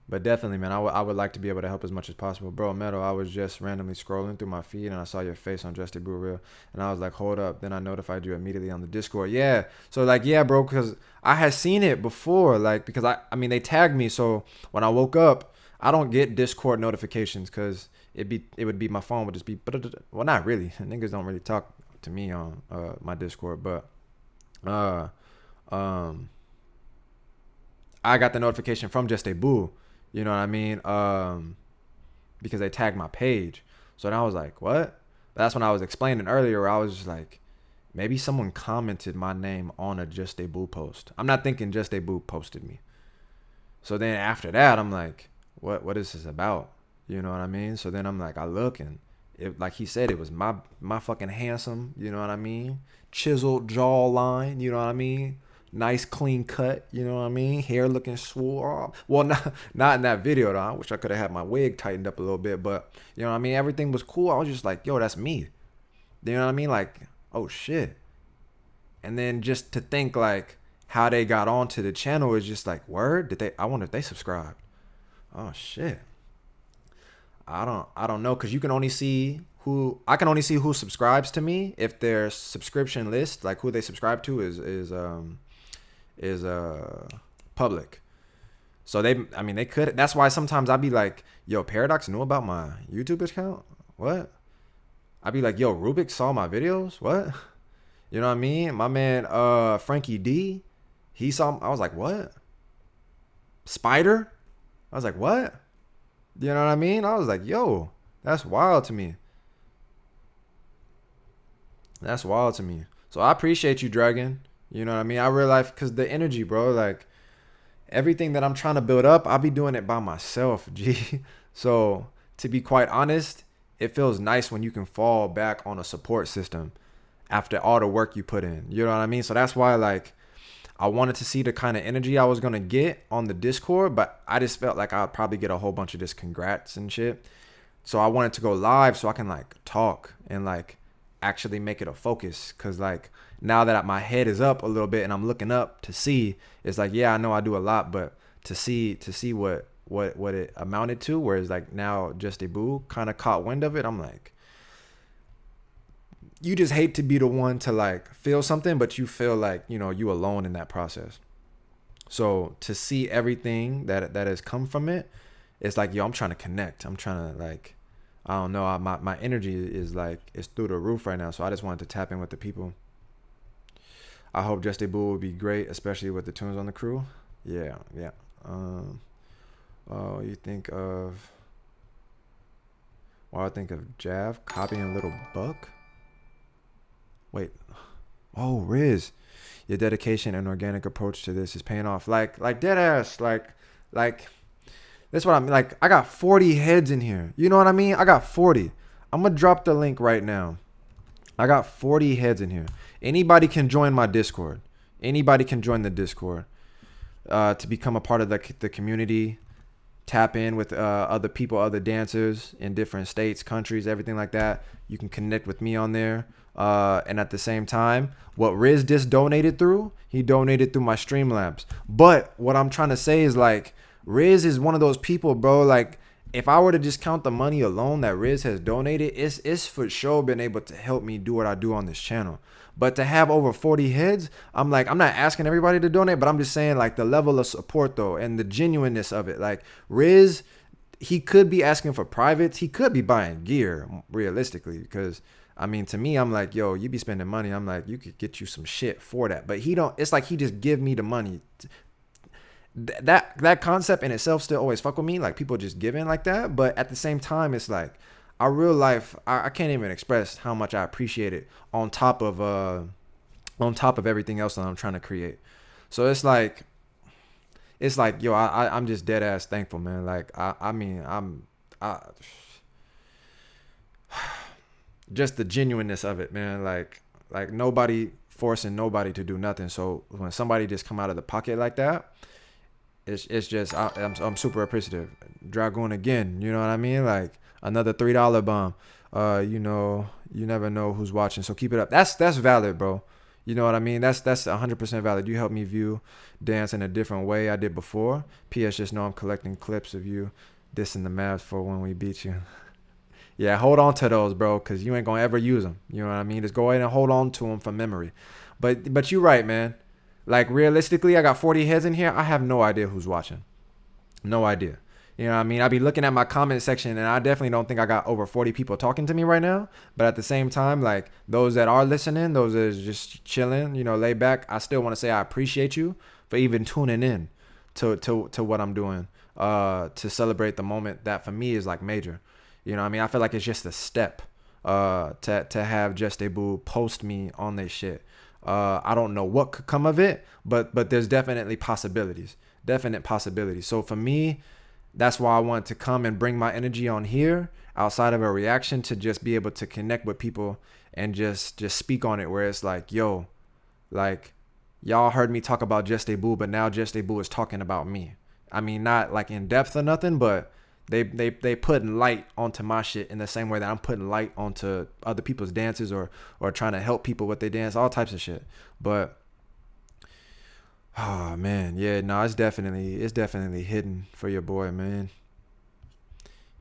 but definitely, man, I would like to be able to help as much as possible. Bro, Metal, I was just randomly scrolling through my feed and I saw your face on JUSTE Real. And I was like, hold up. Then I notified you immediately on the Discord. Yeah. So, like, yeah, bro, because I had seen it before. Like, because I mean, they tagged me. So when I woke up, I don't get Discord notifications because it would be my phone would just be, well, not really. Niggas don't really talk to me on my Discord. But I got the notification from JUSTE. You know what I mean? Because they tagged my page. So then I was like, what? That's when I was explaining earlier where I was just like, maybe someone commented my name on a JUSTE post. I'm not thinking JUSTE posted me. So then after that, I'm like, what is this about? You know what I mean? So then I'm like, I look and it, like he said, it was my fucking handsome, you know what I mean? Chiseled jawline, you know what I mean? Nice clean cut, you know what I mean? Hair looking swole. Well, not in that video though. I wish I could have had my wig tightened up a little bit, but you know what I mean? Everything was cool. I was just like, yo, that's me. You know what I mean? Like, oh shit. And then just to think like how they got onto the channel is just like, word? I wonder if they subscribed. Oh shit. I don't know, because you can only see I can only see who subscribes to me if their subscription list, like who they subscribe to is public. So they could. That's why sometimes I'd be like, yo, Paradox knew about my YouTube account? What? I'd be like, yo, Rubik saw my videos? What? You know what I mean? My man Frankie D, he saw. I was like, what? Spider? I was like, what? You know what I mean? I was like, yo, that's wild to me. That's wild to me. So I appreciate you, Dragon. You know what I mean? I realize, because the energy, bro, like everything that I'm trying to build up, I'll be doing it by myself, G. So to be quite honest, it feels nice when you can fall back on a support system after all the work you put in. You know what I mean? So that's why, like, I wanted to see the kind of energy I was going to get on the Discord, but I just felt like I'd probably get a whole bunch of just congrats and shit. So I wanted to go live so I can like talk and like actually make it a focus. Cause like now that my head is up a little bit and I'm looking up to see, it's like, yeah, I know I do a lot, but to see what it amounted to, whereas like now JUSTE kind of caught wind of it, I'm like, you just hate to be the one to like feel something, but you feel like, you know, you alone in that process. So to see everything that has come from it, it's like, yo, I'm trying to connect. I'm trying to like, I don't know. My energy is like, it's through the roof right now. So I just wanted to tap in with the people. I hope JUSTE will be great, especially with the tunes on the crew. Yeah. Oh, you think of, well, I think of Jav copying Little Buck. Wait, oh, Riz, your dedication and organic approach to this is paying off. Like dead ass, like that's what I mean. Like, I got 40 heads in here. You know what I mean? I got 40. I'm gonna drop the link right now. I got 40 heads in here. Anybody can join my Discord. Anybody can join the Discord to become a part of the community. Tap in with other people, other dancers in different states, countries, everything like that. You can connect with me on there. And at the same time, what Riz just donated through, he donated through my Streamlabs. But what I'm trying to say is, like, Riz is one of those people, bro. Like, if I were to just count the money alone that Riz has donated, it's for sure been able to help me do what I do on this channel. But to have over 40 heads, I'm like, I'm not asking everybody to donate, but I'm just saying, like, the level of support though and the genuineness of it. Like, Riz, he could be asking for privates. He could be buying gear, realistically, because I mean, to me, I'm like, yo, you be spending money. I'm like, you could get you some shit for that. But he don't, it's like he just give me the money. That concept in itself still always fuck with me. Like, people just giving like that. But at the same time, it's like, our real life, I can't even express how much I appreciate it on top of everything else that I'm trying to create. So it's like, yo, I'm just dead ass thankful, man. Like, I mean, just the genuineness of it, man. Like nobody forcing nobody to do nothing. So when somebody just come out of the pocket like that, it's just, I'm super appreciative. Dragoon again, you know what I mean? Like, another $3 bomb. You know, you never know who's watching, so keep it up. That's valid, bro. You know what I mean? That's 100% valid. You helped me view dance in a different way I did before. P.S. Just know I'm collecting clips of you dissing the Mavs for when we beat you. Yeah, hold on to those, bro, because you ain't going to ever use them. You know what I mean? Just go ahead and hold on to them for memory. But you're right, man. Like, realistically, I got 40 heads in here. I have no idea who's watching. No idea. You know what I mean? I be looking at my comment section, and I definitely don't think I got over 40 people talking to me right now. But at the same time, like, those that are listening, those that are just chilling, you know, lay back, I still want to say I appreciate you for even tuning in to what I'm doing to celebrate the moment that for me is, like, major. You know what I mean? I feel like it's just a step to have Just DEBOUT post me on their shit. I don't know what could come of it, but there's definitely possibilities. Definite possibilities. So for me, that's why I want to come and bring my energy on here outside of a reaction to just be able to connect with people and just speak on it, where it's like, yo, like, y'all heard me talk about Just DEBOUT, but now Just DEBOUT is talking about me. I mean, not like in depth or nothing, but they putting light onto my shit in the same way that I'm putting light onto other people's dances or trying to help people with their dance, all types of shit. But oh man, yeah, no, it's definitely hidden for your boy, man.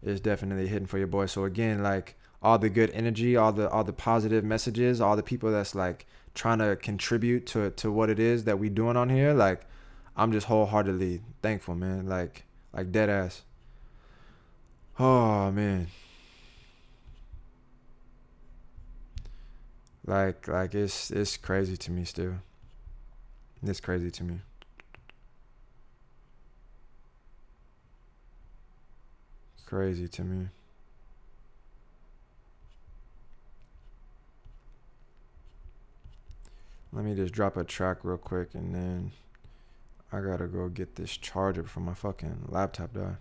It's definitely hidden for your boy. So again, like, all the good energy, all the positive messages, all the people that's like trying to contribute to what it is that we doing on here, like, I'm just wholeheartedly thankful, man. Like dead ass. Oh man. Like it's crazy to me still. It's crazy to me. Crazy to me. Let me just drop a track real quick, and then I gotta go get this charger for my fucking laptop died.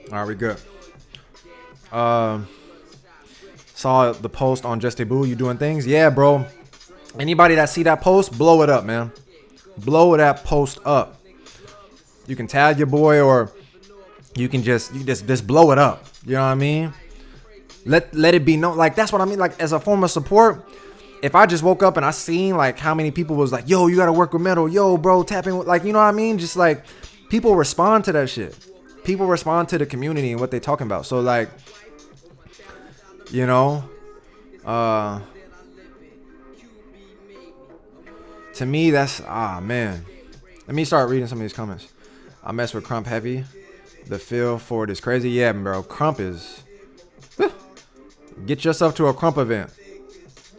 All right, we good. Saw the post on Just DEBOUT. You doing things? Yeah, bro. Anybody that see that post, blow it up, man. Blow that post up. You can tag your boy, or you can just blow it up. You know what I mean? Let it be known. Like, that's what I mean. Like, as a form of support, if I just woke up and I seen like how many people was like, yo, you gotta work with metal, yo, bro, tapping, like, you know what I mean? Just like, people respond to that shit. People respond to the community and what they talking about. So like, you know, to me, that's, man. Let me start reading some of these comments. I mess with Crump heavy. The feel for it is crazy. Yeah, bro. Crump is, get yourself to a Crump event.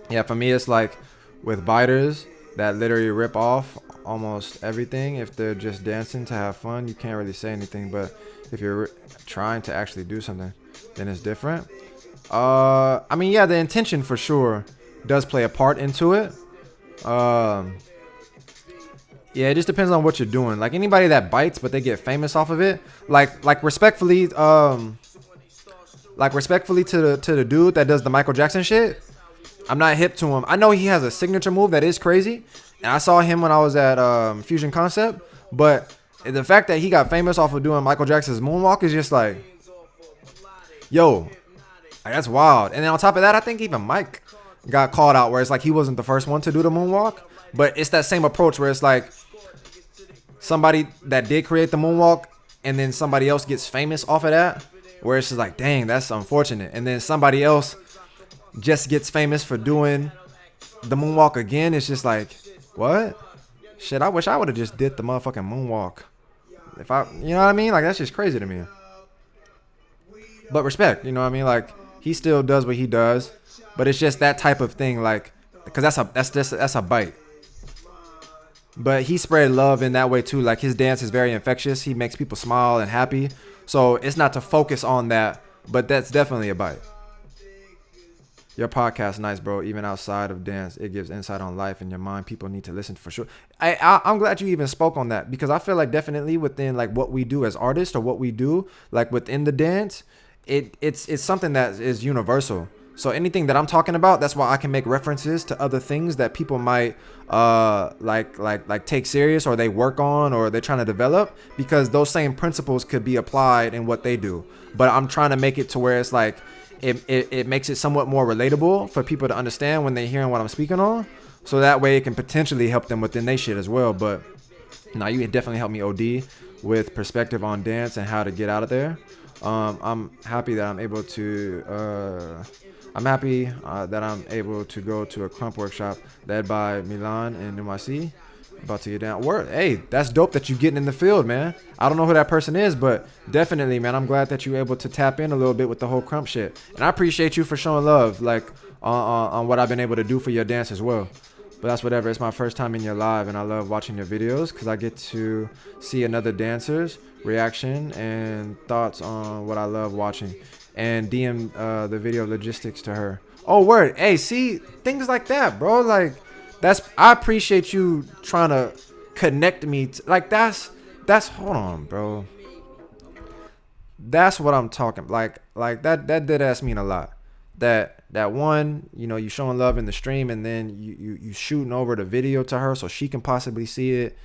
Yeah, for me, it's like with biters that literally rip off almost everything. If they're just dancing to have fun, you can't really say anything. But if you're trying to actually do something, then it's different. I mean, yeah, the intention for sure does play a part into it. Yeah, it just depends on what you're doing. Like, anybody that bites but they get famous off of it, like respectfully to the dude that does the Michael Jackson shit, I'm not hip to him. I know he has a signature move that is crazy, and I saw him when I was at Fusion Concept, but the fact that he got famous off of doing Michael Jackson's moonwalk is just like, yo, that's wild. And then on top of that, I think even Mike got called out, where it's like he wasn't the first one to do the moonwalk, but it's that same approach where it's like somebody that did create the moonwalk and then somebody else gets famous off of that, where it's just like, dang, that's unfortunate. And then somebody else just gets famous for doing the moonwalk again. It's just like, what? Shit, I wish I would have just did the motherfucking moonwalk. If I, you know what I mean? Like, that's just crazy to me. But respect, you know what I mean? Like, he still does what he does, but it's just that type of thing, like, because that's a bite. but he spread love in that way too. Like his dance is very infectious. He makes people smile and happy. So it's not to focus on that, but that's definitely a bite. Your podcast nice, bro. Even outside of dance, it gives insight on life and your mind. People need to listen for sure. I'm glad you even spoke on that, because I feel like definitely within like what we do as artists, or what we do like within the dance, it's something that is universal. So anything that I'm talking about, that's why I can make references to other things that people might like take serious, or they work on, or they're trying to develop, because those same principles could be applied in what they do. But I'm trying to make it to where it's like it makes it somewhat more relatable for people to understand when they're hearing what I'm speaking on. So that way it can potentially help them within their shit as well. But now you definitely helped me OD with perspective on dance and how to get out of there. I'm happy that I'm able to go to a Crump workshop led by Milan and NYC. About to get down. Word. Hey, that's dope that you getting in the field, man. I don't know who that person is, but definitely, man, I'm glad that you're able to tap in a little bit with the whole Crump shit. And I appreciate you for showing love, like on what I've been able to do for your dance as well. But that's whatever. It's my first time in your live, and I love watching your videos because I get to see another dancer's reaction and thoughts on what I love watching. And DM the video logistics to her. Oh, word. Hey, see, things like that, bro. Like, I appreciate you trying to connect me. Like, that's, hold on, bro. That's what I'm talking. Like that did ask mean a lot. That one, you know, you showing love in the stream, and then you shooting over the video to her so she can possibly see it.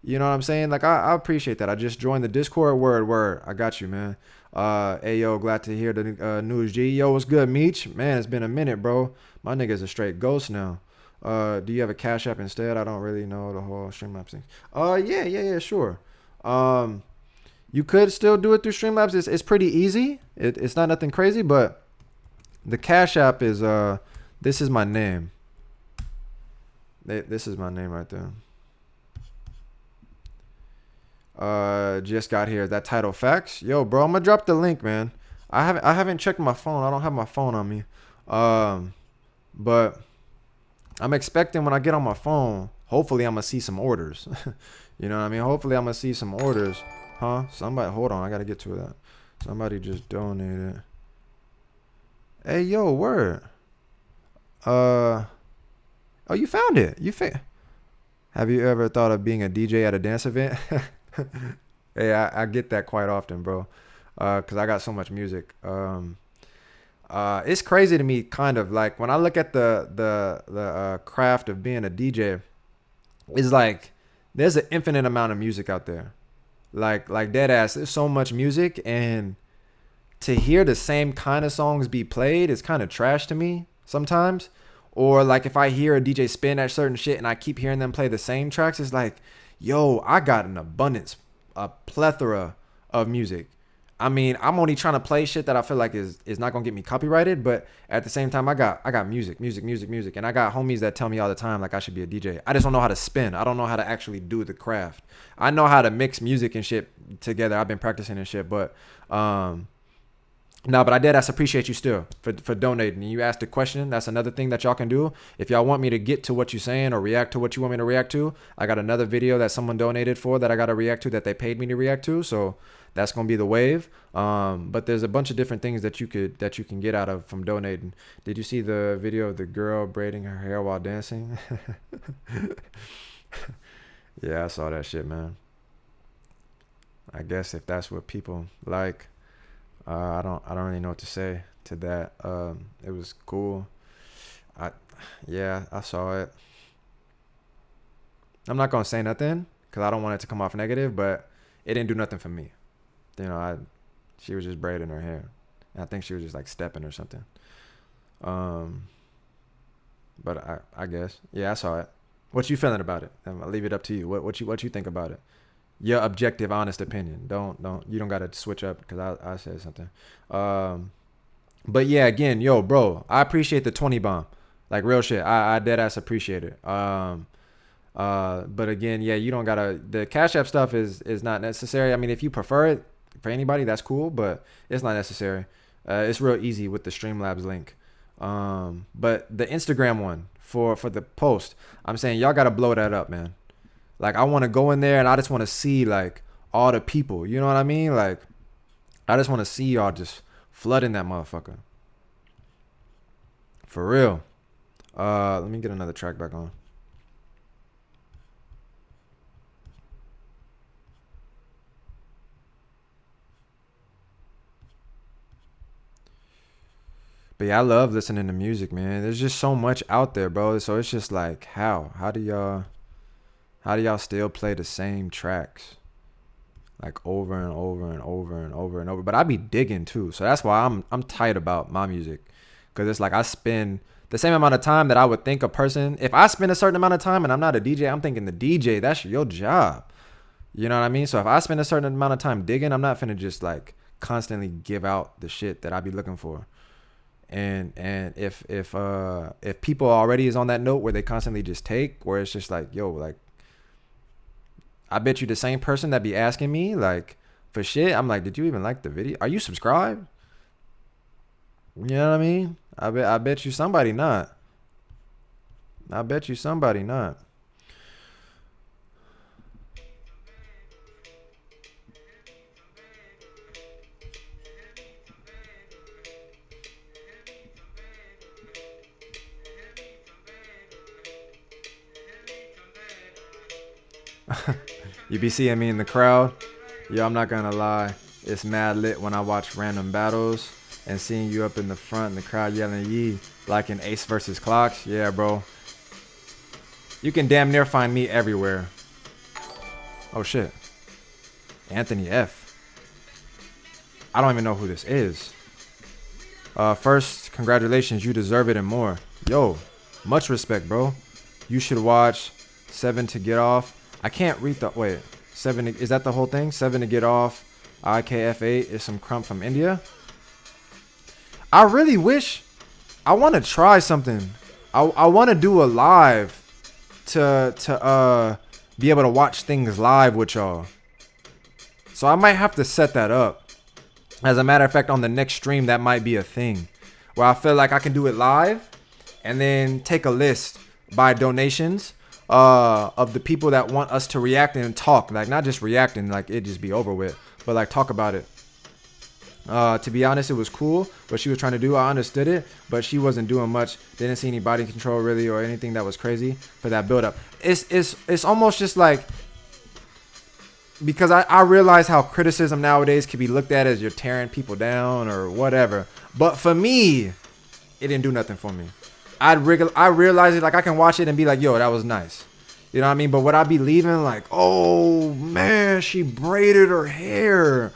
You know what I'm saying? Like, I appreciate that. I just joined the Discord. Word. I got you, man. Hey, yo, glad to hear the news, G. Yo, what's good, Meech? Man, it's been a minute, bro. My nigga's a straight ghost now. Do you have a Cash App instead? I don't really know the whole Streamlabs thing. Yeah, sure. You could still do it through Streamlabs. It's pretty easy. It's not nothing crazy, but the Cash App is this is my name. This is my name right there. Just got here. Is that title facts? Yo, bro, I'm gonna drop the link, man. I haven't checked my phone. I don't have my phone on me. But I'm expecting when I get on my phone, hopefully I'm gonna see some orders. You know what I mean? Hopefully I'm gonna see some orders. Huh? Somebody, hold on, I gotta get to that. Somebody just donated. Hey, yo, word. Oh, you found it. Have you ever thought of being a DJ at a dance event? Hey, I get that quite often, bro. Cause I got so much music. It's crazy to me, kind of like when I look at the craft of being a DJ, it's like there's an infinite amount of music out there, like dead ass. There's so much music, and to hear the same kind of songs be played is kind of trash to me sometimes. Or like if I hear a DJ spin at certain shit and I keep hearing them play the same tracks, it's like, yo, I got an abundance, a plethora of music. I mean, I'm only trying to play shit that I feel like is not gonna get me copyrighted, but at the same time, I got music, and I got homies that tell me all the time like I should be a DJ. I just don't know how to spin. I don't know how to actually do the craft. I know how to mix music and shit together. I've been practicing and shit, but no, but I did appreciate you still for donating. You asked a question. That's another thing that y'all can do. If y'all want me to get to what you're saying or react to what you want me to react to, I got another video that someone donated for that I got to react to that they paid me to react to. So that's going to be the wave. But there's a bunch of different things that you can get out of from donating. Did you see the video of the girl braiding her hair while dancing? Yeah, I saw that shit, man. I guess if that's what people like. I don't really know what to say to that. It was cool. I saw it. I'm not gonna say nothing because I don't want it to come off negative, but it didn't do nothing for me. You know, she was just braiding her hair. And I think she was just like stepping or something. But I guess, yeah, I saw it. What you feeling about it? I'll leave it up to you. What you think about it? Your objective, honest opinion. You don't gotta switch up because I said something. But yeah, again, yo, bro, I appreciate the 20 bomb, like real shit. I dead ass appreciate it. But again, yeah, you don't gotta. The Cash App stuff is not necessary. I mean, if you prefer it for anybody, that's cool, but it's not necessary. It's real easy with the Streamlabs link. But the Instagram one for the post, I'm saying y'all gotta blow that up, man. Like, I want to go in there and I just want to see like all the people. You know what I mean? Like, I just want to see y'all just flooding that motherfucker. For real. Let me get another track back on. But yeah, I love listening to music, man. There's just so much out there, bro. So it's just like, how do y'all still play the same tracks like over and over and over and over and over? But I be digging too, so that's why I'm tight about my music, because it's like I spend the same amount of time that I would think a person. If I spend a certain amount of time and I'm not a DJ, I'm thinking the DJ, that's your job. You know what I mean? So if I spend a certain amount of time digging, I'm not finna just like constantly give out the shit that I be looking for. And if people already is on that note where they constantly just take, where it's just like, yo, like, I bet you the same person that be asking me like for shit, I'm like, did you even like the video? Are you subscribed? You know what I mean? I bet you somebody not. I bet you somebody not. You be seeing me in the crowd? Yo, I'm not gonna lie. It's mad lit when I watch random battles and seeing you up in the front in the crowd yelling yee like in Ace versus Clocks. Yeah, bro. You can damn near find me everywhere. Oh, shit. Anthony F. I don't even know who this is. First, congratulations. You deserve it and more. Yo, much respect, bro. You should watch 7 to Get Off. I can't read the... Wait. 7... Is that the whole thing? 7 to Get Off. IKF8 is some Crump from India. I really wish... I want to try something. I want to do a live to be able to watch things live with y'all. So I might have to set that up. As a matter of fact, on the next stream, that might be a thing. Where I feel like I can do it live. And then take a list by donations. Of the people that want us to react and talk, like not just reacting like it just be over with, but like talk about it. To be honest, it was cool what she was trying to do. I understood it, but she wasn't doing much. Didn't see any body control really or anything that was crazy for that build up. It's almost just like, because I realize how criticism nowadays can be looked at as you're tearing people down or whatever. But for me, it didn't do nothing for me. I realize it, like I can watch it and be like, yo, that was nice. You know what I mean? But would I be leaving like, oh man, she braided her hair.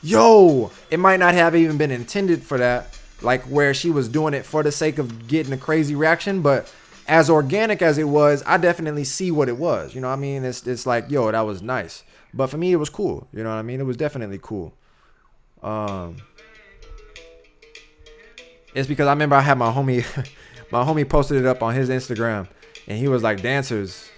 Yo, it might not have even been intended for that. Like where she was doing it for the sake of getting a crazy reaction. But as organic as it was, I definitely see what it was. You know what I mean? It's like, yo, that was nice. But for me, it was cool. You know what I mean? It was definitely cool. It's because I remember I had my homie... My homie posted it up on his Instagram, and he was like, dancers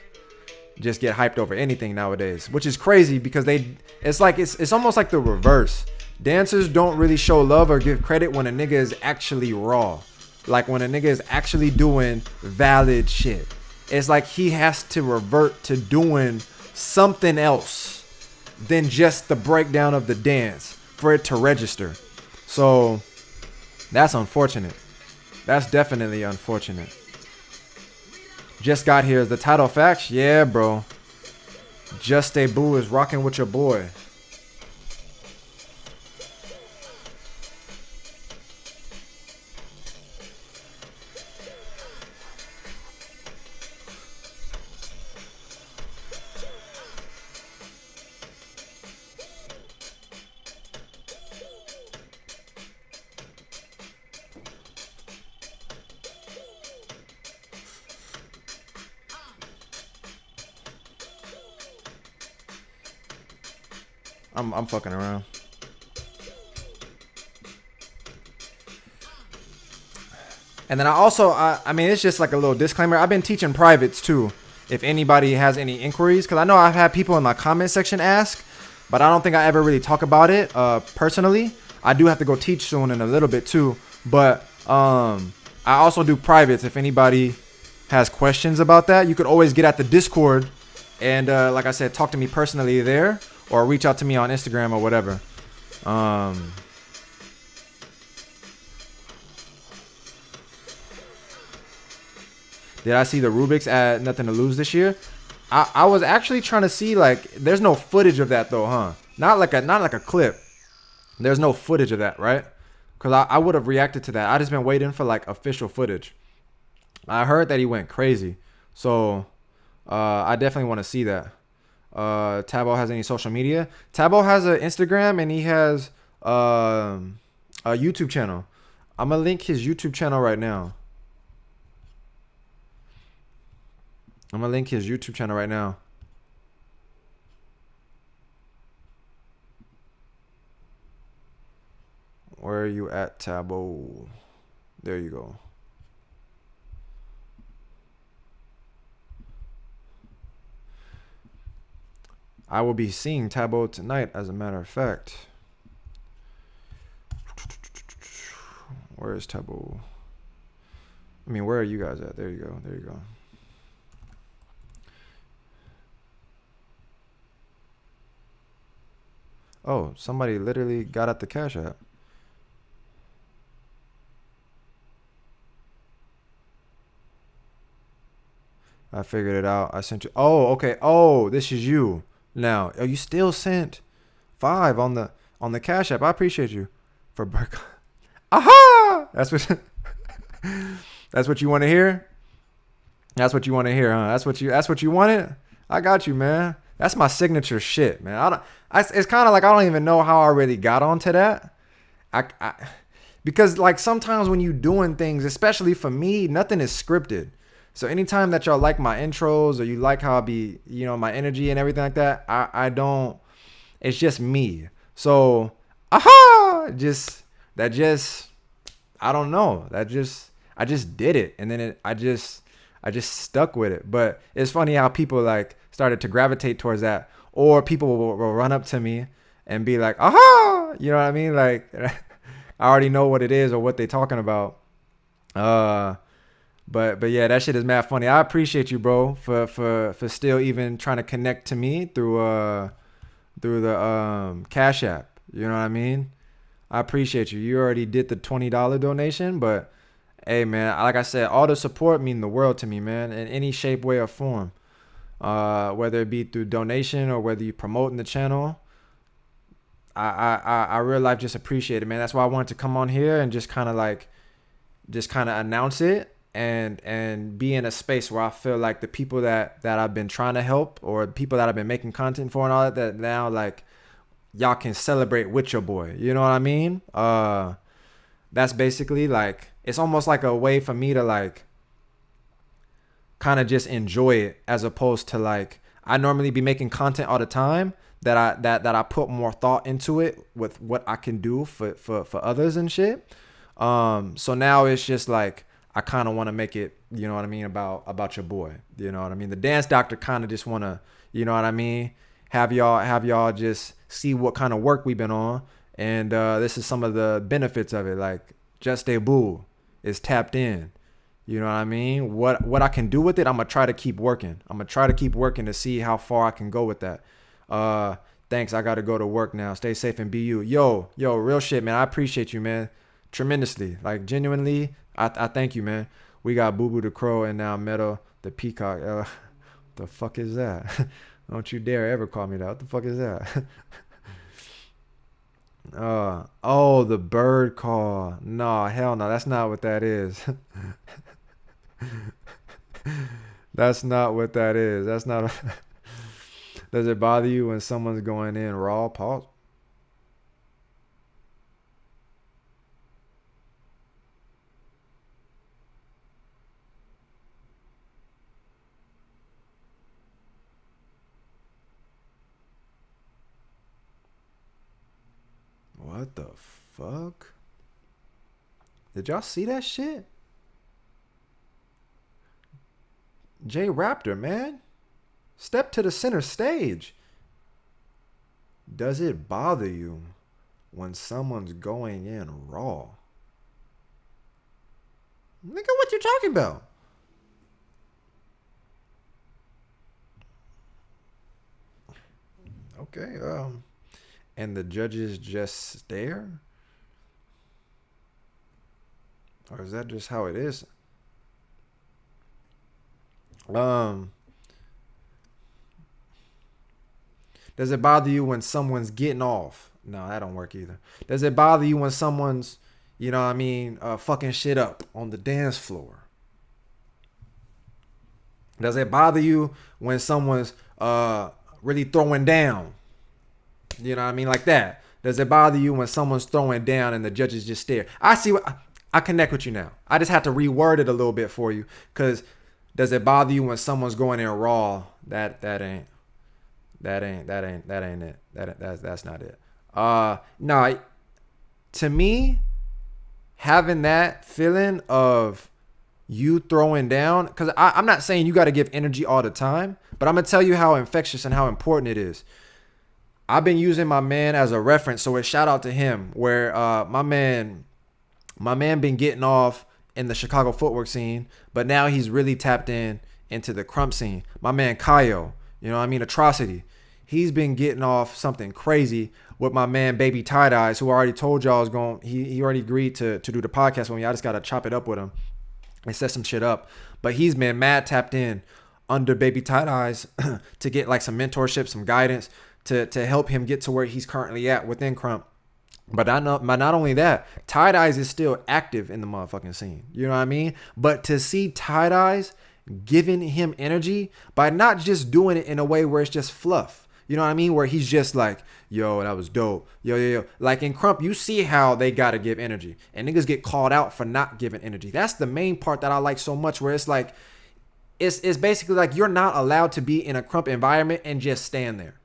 just get hyped over anything nowadays, which is crazy because it's almost like the reverse. Dancers don't really show love or give credit when a nigga is actually raw. Like when a nigga is actually doing valid shit. It's like he has to revert to doing something else than just the breakdown of the dance for it to register. So that's unfortunate. That's definitely unfortunate. Just got here. Is the title facts? Yeah, bro. JUSTE Boo is rocking with your boy. I'm fucking around. And then I mean, it's just like a little disclaimer. I've been teaching privates too. If anybody has any inquiries, because I know I've had people in my comment section ask, but I don't think I ever really talk about it personally. I do have to go teach soon in a little bit too. But I also do privates. If anybody has questions about that, you could always get at the Discord And like I said, talk to me personally there, or reach out to me on Instagram or whatever. Did I see the Rubik's at Nothing to Lose this year? I was actually trying to see, like, there's no footage of that though, huh? Not like a clip. There's no footage of that, right? Because I would have reacted to that. I just been waiting for like official footage. I heard that he went crazy, so I definitely want to see that. Tabo has any social media? Tabo has an Instagram and he has a YouTube channel. I'm gonna link his YouTube channel right now. Where are you at, Tabo? There you go. I will be seeing Tabo tonight, as a matter of fact. Where is Tabo? I mean, where are you guys at? There you go. There you go. Oh, somebody literally got at the Cash App. I figured it out. I sent you. Oh, okay. Oh, this is you. Now, oh, you still sent 5 on the Cash App. I appreciate you for Burke. Aha! That's what. That's what you want to hear. That's what you want to hear, huh? That's what you wanted. I got you, man. That's my signature shit, man. It's kind of like I don't even know how I really got onto that. Because like sometimes when you doing things, especially for me, nothing is scripted. So anytime that y'all like my intros or you like how I be, you know, my energy and everything like that, I don't. It's just me. So I don't know. I just did it, and then I just stuck with it. But it's funny how people like started to gravitate towards that, or people will run up to me and be like, aha, you know what I mean? Like, I already know what it is or what they talking about. But yeah, that shit is mad funny. I appreciate you, bro, for still even trying to connect to me through the Cash App. You know what I mean? I appreciate you. You already did the $20 donation, but hey, man, like I said, all the support mean the world to me, man, in any shape, way, or form. Whether it be through donation or whether you promoting the channel, I real life just appreciate it, man. That's why I wanted to come on here and just kind of announce it and be in a space where I feel like the people that I've been trying to help, or people that I've been making content for and all that now, like, y'all can celebrate with your boy. You know what I mean? That's basically like, it's almost like a way for me to like kind of just enjoy it, as opposed to like, I normally be making content all the time that I put more thought into it with what I can do for others and shit. So now it's just like, I kind of want to make it, you know what I mean, about your boy. You know what I mean? The Dance Doctor kind of just want to, you know what I mean, have y'all just see what kind of work we've been on. And this is some of the benefits of it. Like, Just DEBOUT is tapped in. You know what I mean? What I can do with it, I'm going to try to keep working. I'm going to try to keep working to see how far I can go with that. Thanks. I got to go to work now. Stay safe and be you. Yo, real shit, man. I appreciate you, man. Tremendously. Like, genuinely, I thank you, man. We got Boo Boo the Crow and now Meadow the Peacock. What the fuck is that? Don't you dare ever call me that. What the fuck is that? Oh, the bird call. No, hell no. That's not what that is. That's not what that is. That's not. Does it bother you when someone's going in raw? Pause. What the fuck? Did y'all see that shit? J Raptor, man. Step to the center stage. Does it bother you when someone's going in raw? Nigga, what you talking about? Okay. And the judges just stare? Or is that just how it is? Does it bother you when someone's getting off? No, that don't work either. Does it bother you when someone's, you know what I mean, fucking shit up on the dance floor? Does it bother you when someone's really throwing down? You know what I mean? Like that. Does it bother you when someone's throwing down and the judges just stare? I see what I connect with you now. I just had to reword it a little bit for you. Cause does it bother you when someone's going in raw? That ain't it. That's not it. No, to me, having that feeling of you throwing down, because I'm not saying you got to give energy all the time, but I'm gonna tell you how infectious and how important it is. I've been using my man as a reference, so a shout out to him. Where my man been getting off in the Chicago footwork scene, but now he's really tapped into the Crump scene. My man Kyle, you know what I mean, Atrocity. He's been getting off something crazy with my man Baby Tie Dyes, who I already told y'all is going. He already agreed to do the podcast with me. I just gotta chop it up with him and set some shit up. But he's been mad tapped in under Baby Tie Dyes to get like some mentorship, some guidance to help him get to where he's currently at within Crump. But not only that, Tie Dyes is still active in the motherfucking scene. You know what I mean? But to see Tie Dyes giving him energy by not just doing it in a way where it's just fluff. You know what I mean? Where he's just like, yo, that was dope. Yo. Like in Crump, you see how they got to give energy. And niggas get called out for not giving energy. That's the main part that I like so much, where it's like, it's basically like you're not allowed to be in a Crump environment and just stand there.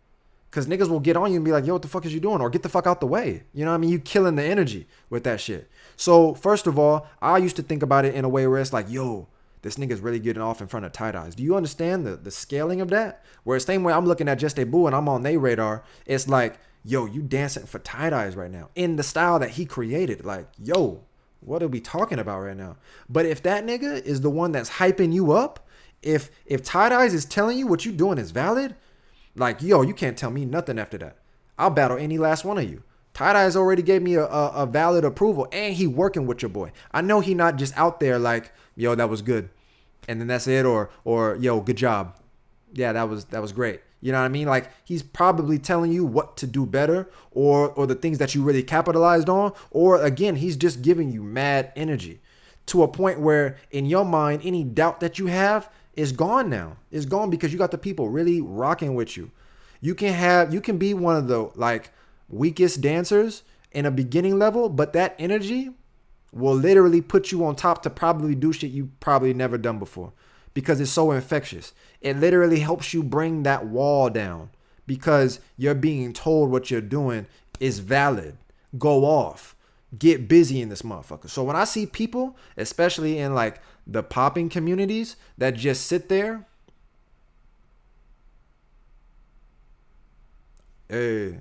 Because niggas will get on you and be like, yo, what the fuck is you doing? Or get the fuck out the way. You know what I mean? You killing the energy with that shit. So first of all, I used to think about it in a way where it's like, yo, this nigga's really getting off in front of Tie Dyes. Do you understand the scaling of that? Where the same way I'm looking at Just DEBOUT and I'm on their radar, it's like, yo, you dancing for Tie Dyes right now in the style that he created. Like, yo, what are we talking about right now? But if that nigga is the one that's hyping you up, if Tie Dyes is telling you what you doing is valid, like, yo, you can't tell me nothing after that. I'll battle any last one of you. Tie Dyes already gave me a valid approval, and he working with your boy. I know he not just out there like, yo, that was good, and then that's it, or yo, good job. Yeah, that was great. You know what I mean? Like, he's probably telling you what to do better, or the things that you really capitalized on, or again, he's just giving you mad energy to a point where in your mind, any doubt that you have is gone now. It's gone because you got the people really rocking with you. You can be one of the like weakest dancers in a beginning level, but that energy will literally put you on top to probably do shit you probably never done before, because it's so infectious. It literally helps you bring that wall down because you're being told what you're doing is valid. Go off. Get busy in this motherfucker. So when I see people, especially in like the popping communities, that just sit there, hey,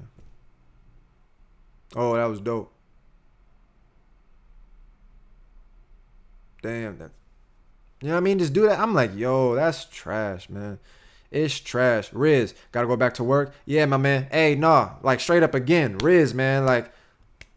oh, that was dope. Damn, that, you know what I mean? Just do that. I'm like, yo, that's trash, man. It's trash. Riz, gotta go back to work. Yeah, my man. Hey, nah, like straight up again, Riz, man, like.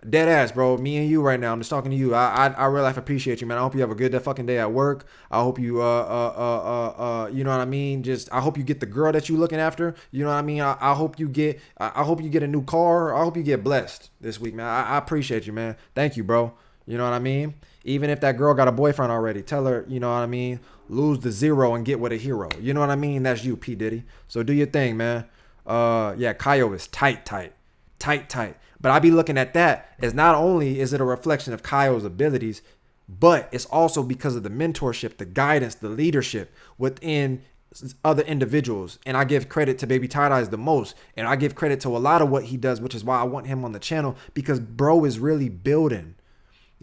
Dead ass, bro. Me and you right now. I'm just talking to you. I real life appreciate you, man. I hope you have a good fucking day at work. I hope you you know what I mean? Just I hope you get the girl that you looking after. You know what I mean? I hope you get a new car. I hope you get blessed this week, man. I appreciate you, man. Thank you, bro. You know what I mean? Even if that girl got a boyfriend already, tell her, you know what I mean? Lose the zero and get with a hero. You know what I mean? That's you, P. Diddy. So do your thing, man. Yeah, Kaio is tight. But I be looking at that as not only is it a reflection of Kyle's abilities, but it's also because of the mentorship, the guidance, the leadership within other individuals. And I give credit to Baby Tie Dyes the most. And I give credit to a lot of what he does, which is why I want him on the channel, because bro is really building.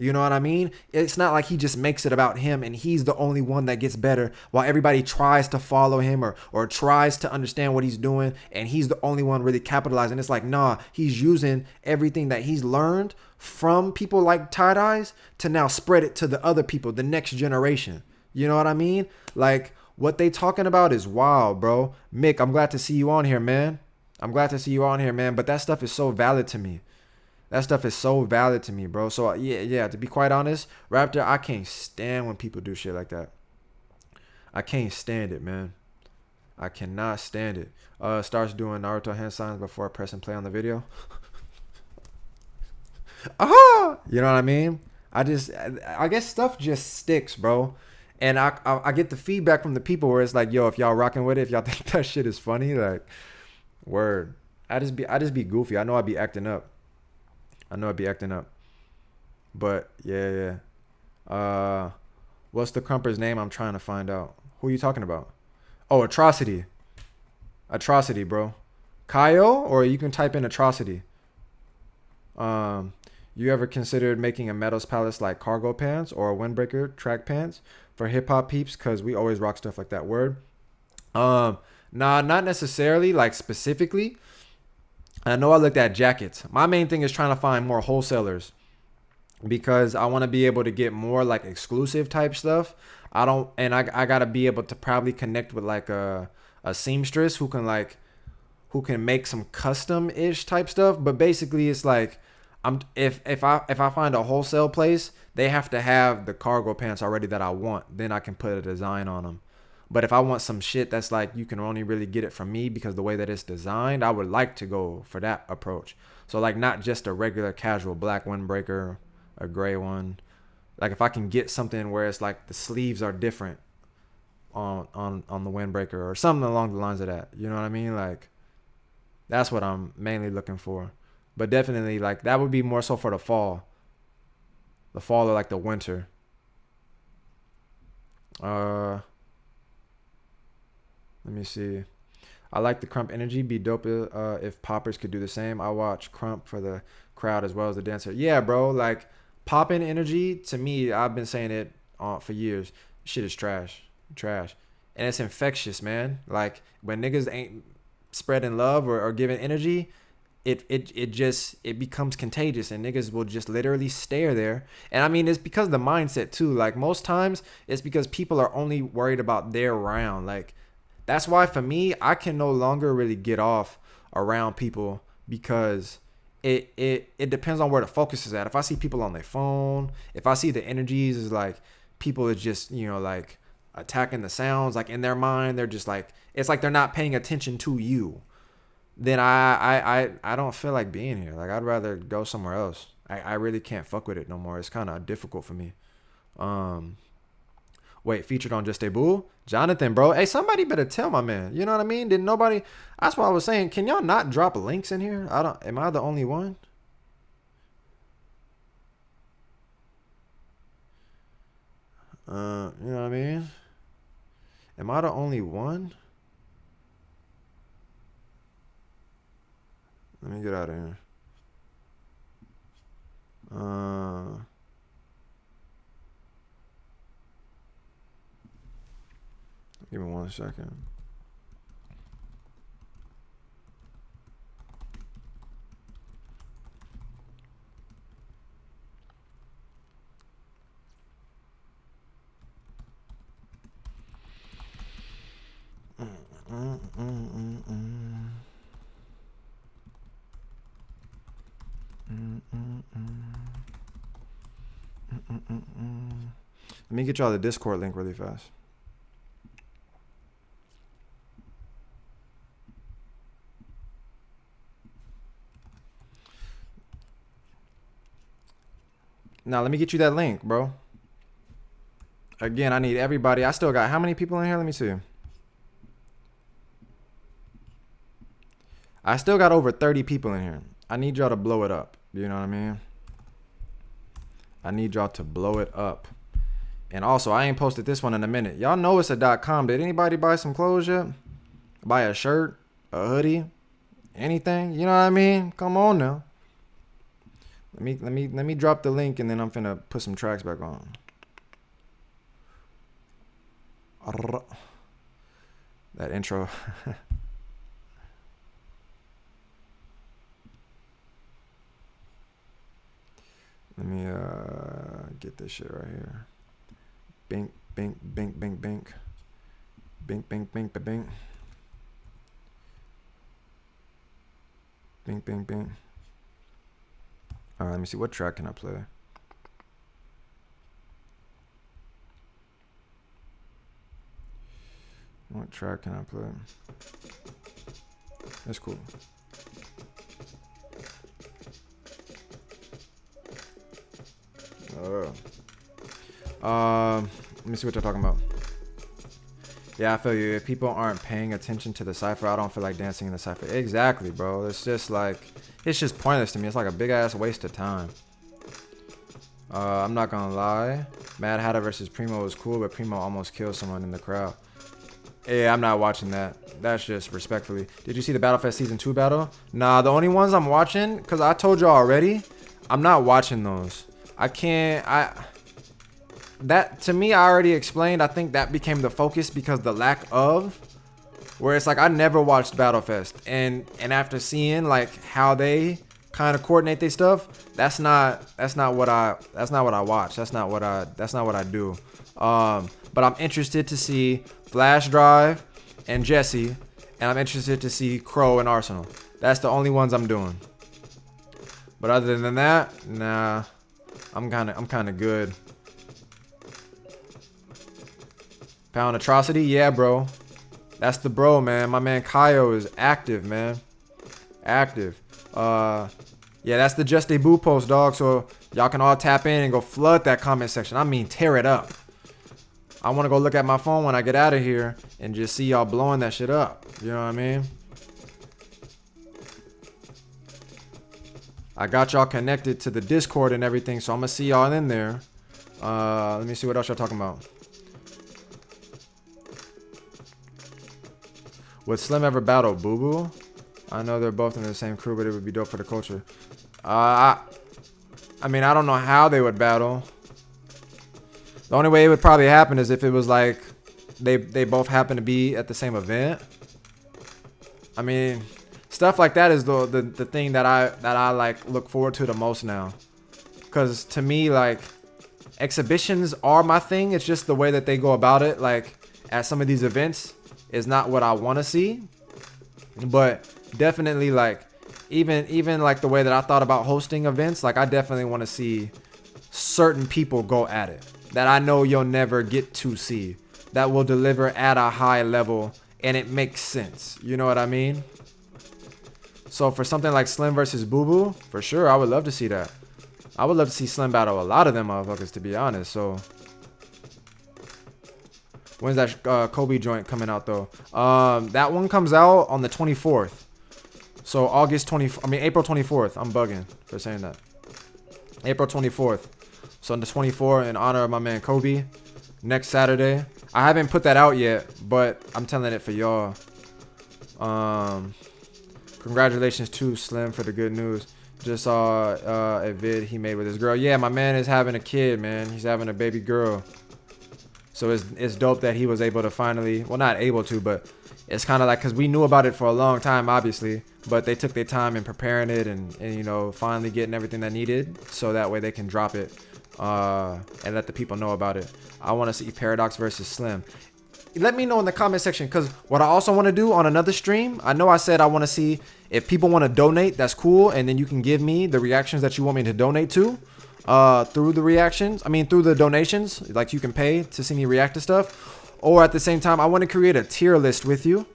You know what I mean? It's not like he just makes it about him and he's the only one that gets better while everybody tries to follow him or tries to understand what he's doing, and he's the only one really capitalizing. It's like, nah, he's using everything that he's learned from people like Tie Dyes to now spread it to the other people, the next generation. You know what I mean? Like, what they talking about is wild, bro. Mick, I'm glad to see you on here, man. I'm glad to see you on here, man. But that stuff is so valid to me. That stuff is so valid to me, bro. So yeah. To be quite honest, Raptor, I can't stand when people do shit like that. I can't stand it, man. I cannot stand it. Starts doing Naruto hand signs before pressing play on the video. Aha! You know what I mean? I guess stuff just sticks, bro. And I get the feedback from the people where it's like, yo, if y'all rocking with it, if y'all think that shit is funny, like, word. I just be goofy. I know I'd be acting up. But yeah. What's the Crumper's name? I'm trying to find out. Who are you talking about? Oh, Atrocity. Atrocity, bro. Kyle, or you can type in Atrocity. You ever considered making a metals palace like cargo pants or a windbreaker track pants for hip hop peeps? Cause we always rock stuff like that. Word. Nah, not necessarily like specifically. I know I looked at jackets. My main thing is trying to find more wholesalers because I want to be able to get more like exclusive type stuff. I gotta be able to probably connect with like a seamstress who can make some custom ish type stuff. But basically it's like if I find a wholesale place, they have to have the cargo pants already that I want. Then I can put a design on them. But if I want some shit that's like you can only really get it from me because the way that it's designed, I would like to go for that approach. So like not just a regular casual black windbreaker, a gray one. Like if I can get something where it's like the sleeves are different on the windbreaker or something along the lines of that. You know what I mean? Like that's what I'm mainly looking for. But definitely like that would be more so for the fall. The fall or like the winter. Let me see. I like the Crump energy. Be dope if poppers could do the same. I watch Crump for the crowd as well as the dancer. Yeah, bro. Like popping energy to me, I've been saying it for years. Shit is trash, and it's infectious, man. Like when niggas ain't spreading love or giving energy, it becomes contagious, and niggas will just literally stare there. And I mean, it's because of the mindset too. Like most times, it's because people are only worried about their round. Like that's why for me, I can no longer really get off around people because it depends on where the focus is at. If I see people on their phone, if I see the energies is like people is just, you know, like attacking the sounds, like in their mind, they're just like, it's like they're not paying attention to you. Then I don't feel like being here. Like I'd rather go somewhere else. I really can't fuck with it no more. It's kind of difficult for me. Wait, featured on Just DEBOUT? Jonathan, bro. Hey, somebody better tell my man. You know what I mean? Did nobody? That's what I was saying. Can y'all not drop links in here? Am I the only one? You know what I mean? Am I the only one? Let me get out of here. Give me 1 second. Let me get y'all the Discord link really fast. Now let me get you that link, bro. Again, I need everybody. I still got how many people in here? Let me see. I still got over 30 people in here. I need y'all to blow it up. You know what I mean? I need y'all to blow it up. And also, I ain't posted this one in a minute. Y'all know it's a .com. Did anybody buy some clothes yet? Buy a shirt, a hoodie, anything? You know what I mean? Come on now. Let me drop the link and then I'm finna put some tracks back on. That intro. Let me get this shit right here. Bink, bink, bink, bink, bink. Bink, bink, bink, bink. Bing, bing, bing. All right, let me see. What track can I play? What track can I play? That's cool. Let me see what you're talking about. Yeah, I feel you. If people aren't paying attention to the cipher, I don't feel like dancing in the cipher. Exactly, bro. It's just like, it's just pointless to me. It's like a big ass waste of time. I'm not gonna lie. Mad Hatter versus Primo was cool, but Primo almost killed someone in the crowd. Yeah, I'm not watching that. That's just respectfully. Did you see the Battlefest Season 2 battle? Nah, the only ones I'm watching, because I told y'all already, I'm not watching those. I can't, that, to me, I already explained. I think that became the focus because the lack of, where it's like, I never watched Battlefest. And after seeing, like, how they kind of coordinate their stuff, that's not what I watch. That's not what I do. But I'm interested to see Flash Drive and Jesse, and I'm interested to see Crow and Arsenal. That's the only ones I'm doing. But other than that, nah, I'm kind of good. Pound Atrocity, yeah, bro. That's the bro, man. My man Kaio is active, man. Active. Yeah, that's the Just Debut post, dog. So y'all can all tap in and go flood that comment section. I mean, tear it up. I want to go look at my phone when I get out of here and just see y'all blowing that shit up. You know what I mean? I got y'all connected to the Discord and everything, so I'm going to see y'all in there. Let me see what else y'all talking about. Would Slim ever battle Boo Boo? I know they're both in the same crew, but it would be dope for the culture. I mean, I don't know how they would battle. The only way it would probably happen is if it was like they both happen to be at the same event. I mean, stuff like that is the thing that I like look forward to the most now. Cause to me, like, exhibitions are my thing. It's just the way that they go about it, like at some of these events, is not what I want to see. But definitely, like, even like the way that I thought about hosting events, like I definitely want to see certain people go at it that I know you'll never get to see, that will deliver at a high level and it makes sense. You know what I mean? So for something like Slim versus Boo Boo, for sure, I would love to see that. I would love to see Slim battle a lot of them motherfuckers, to be honest. So when's that Kobe joint coming out though? That one comes out on the 24th. So April 24th. I'm bugging for saying that. April 24th. So on the 24th, in honor of my man Kobe, next Saturday. I haven't put that out yet, but I'm telling it for y'all. Congratulations to Slim for the good news. Just saw a vid he made with his girl. Yeah, my man is having a kid, man. He's having a baby girl. So it's dope that he was able to finally, well, not able to, but it's kind of like, because we knew about it for a long time, obviously, but they took their time in preparing it and you know, finally getting everything that needed, so that way they can drop it and let the people know about it. I want to see Paradox versus Slim. Let me know in the comment section, because what I also want to do on another stream, I know I said I want to see if people want to donate, that's cool, and then you can give me the reactions that you want me to donate to through the donations, like you can pay to see me react to stuff. Or at the same time, I want to create a tier list with you,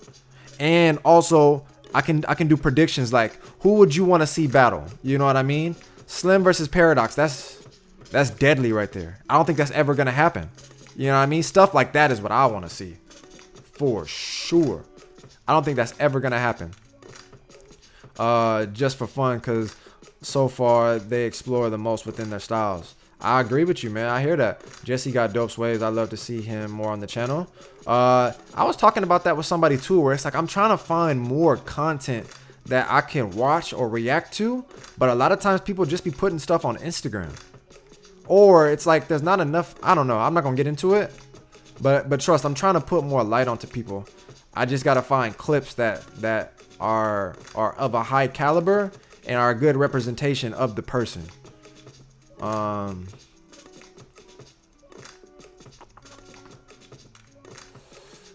and also I can do predictions like who would you want to see battle. You know what I mean? Slim versus Paradox. That's deadly right there. I don't think that's ever gonna happen. You know what I mean? Stuff like that is what I want to see, for sure. I don't think that's ever gonna happen. Just for fun, because so far they explore the most within their styles. I agree with you, man. I hear that. Jesse got dope sways. I'd love to see him more on the channel. I was talking about that with somebody too, where it's like I'm trying to find more content that I can watch or react to, but a lot of times people just be putting stuff on Instagram, or it's like there's not enough. I don't know. I'm not gonna get into it, but trust, I'm trying to put more light onto people. I just gotta find clips that are of a high caliber and are a good representation of the person.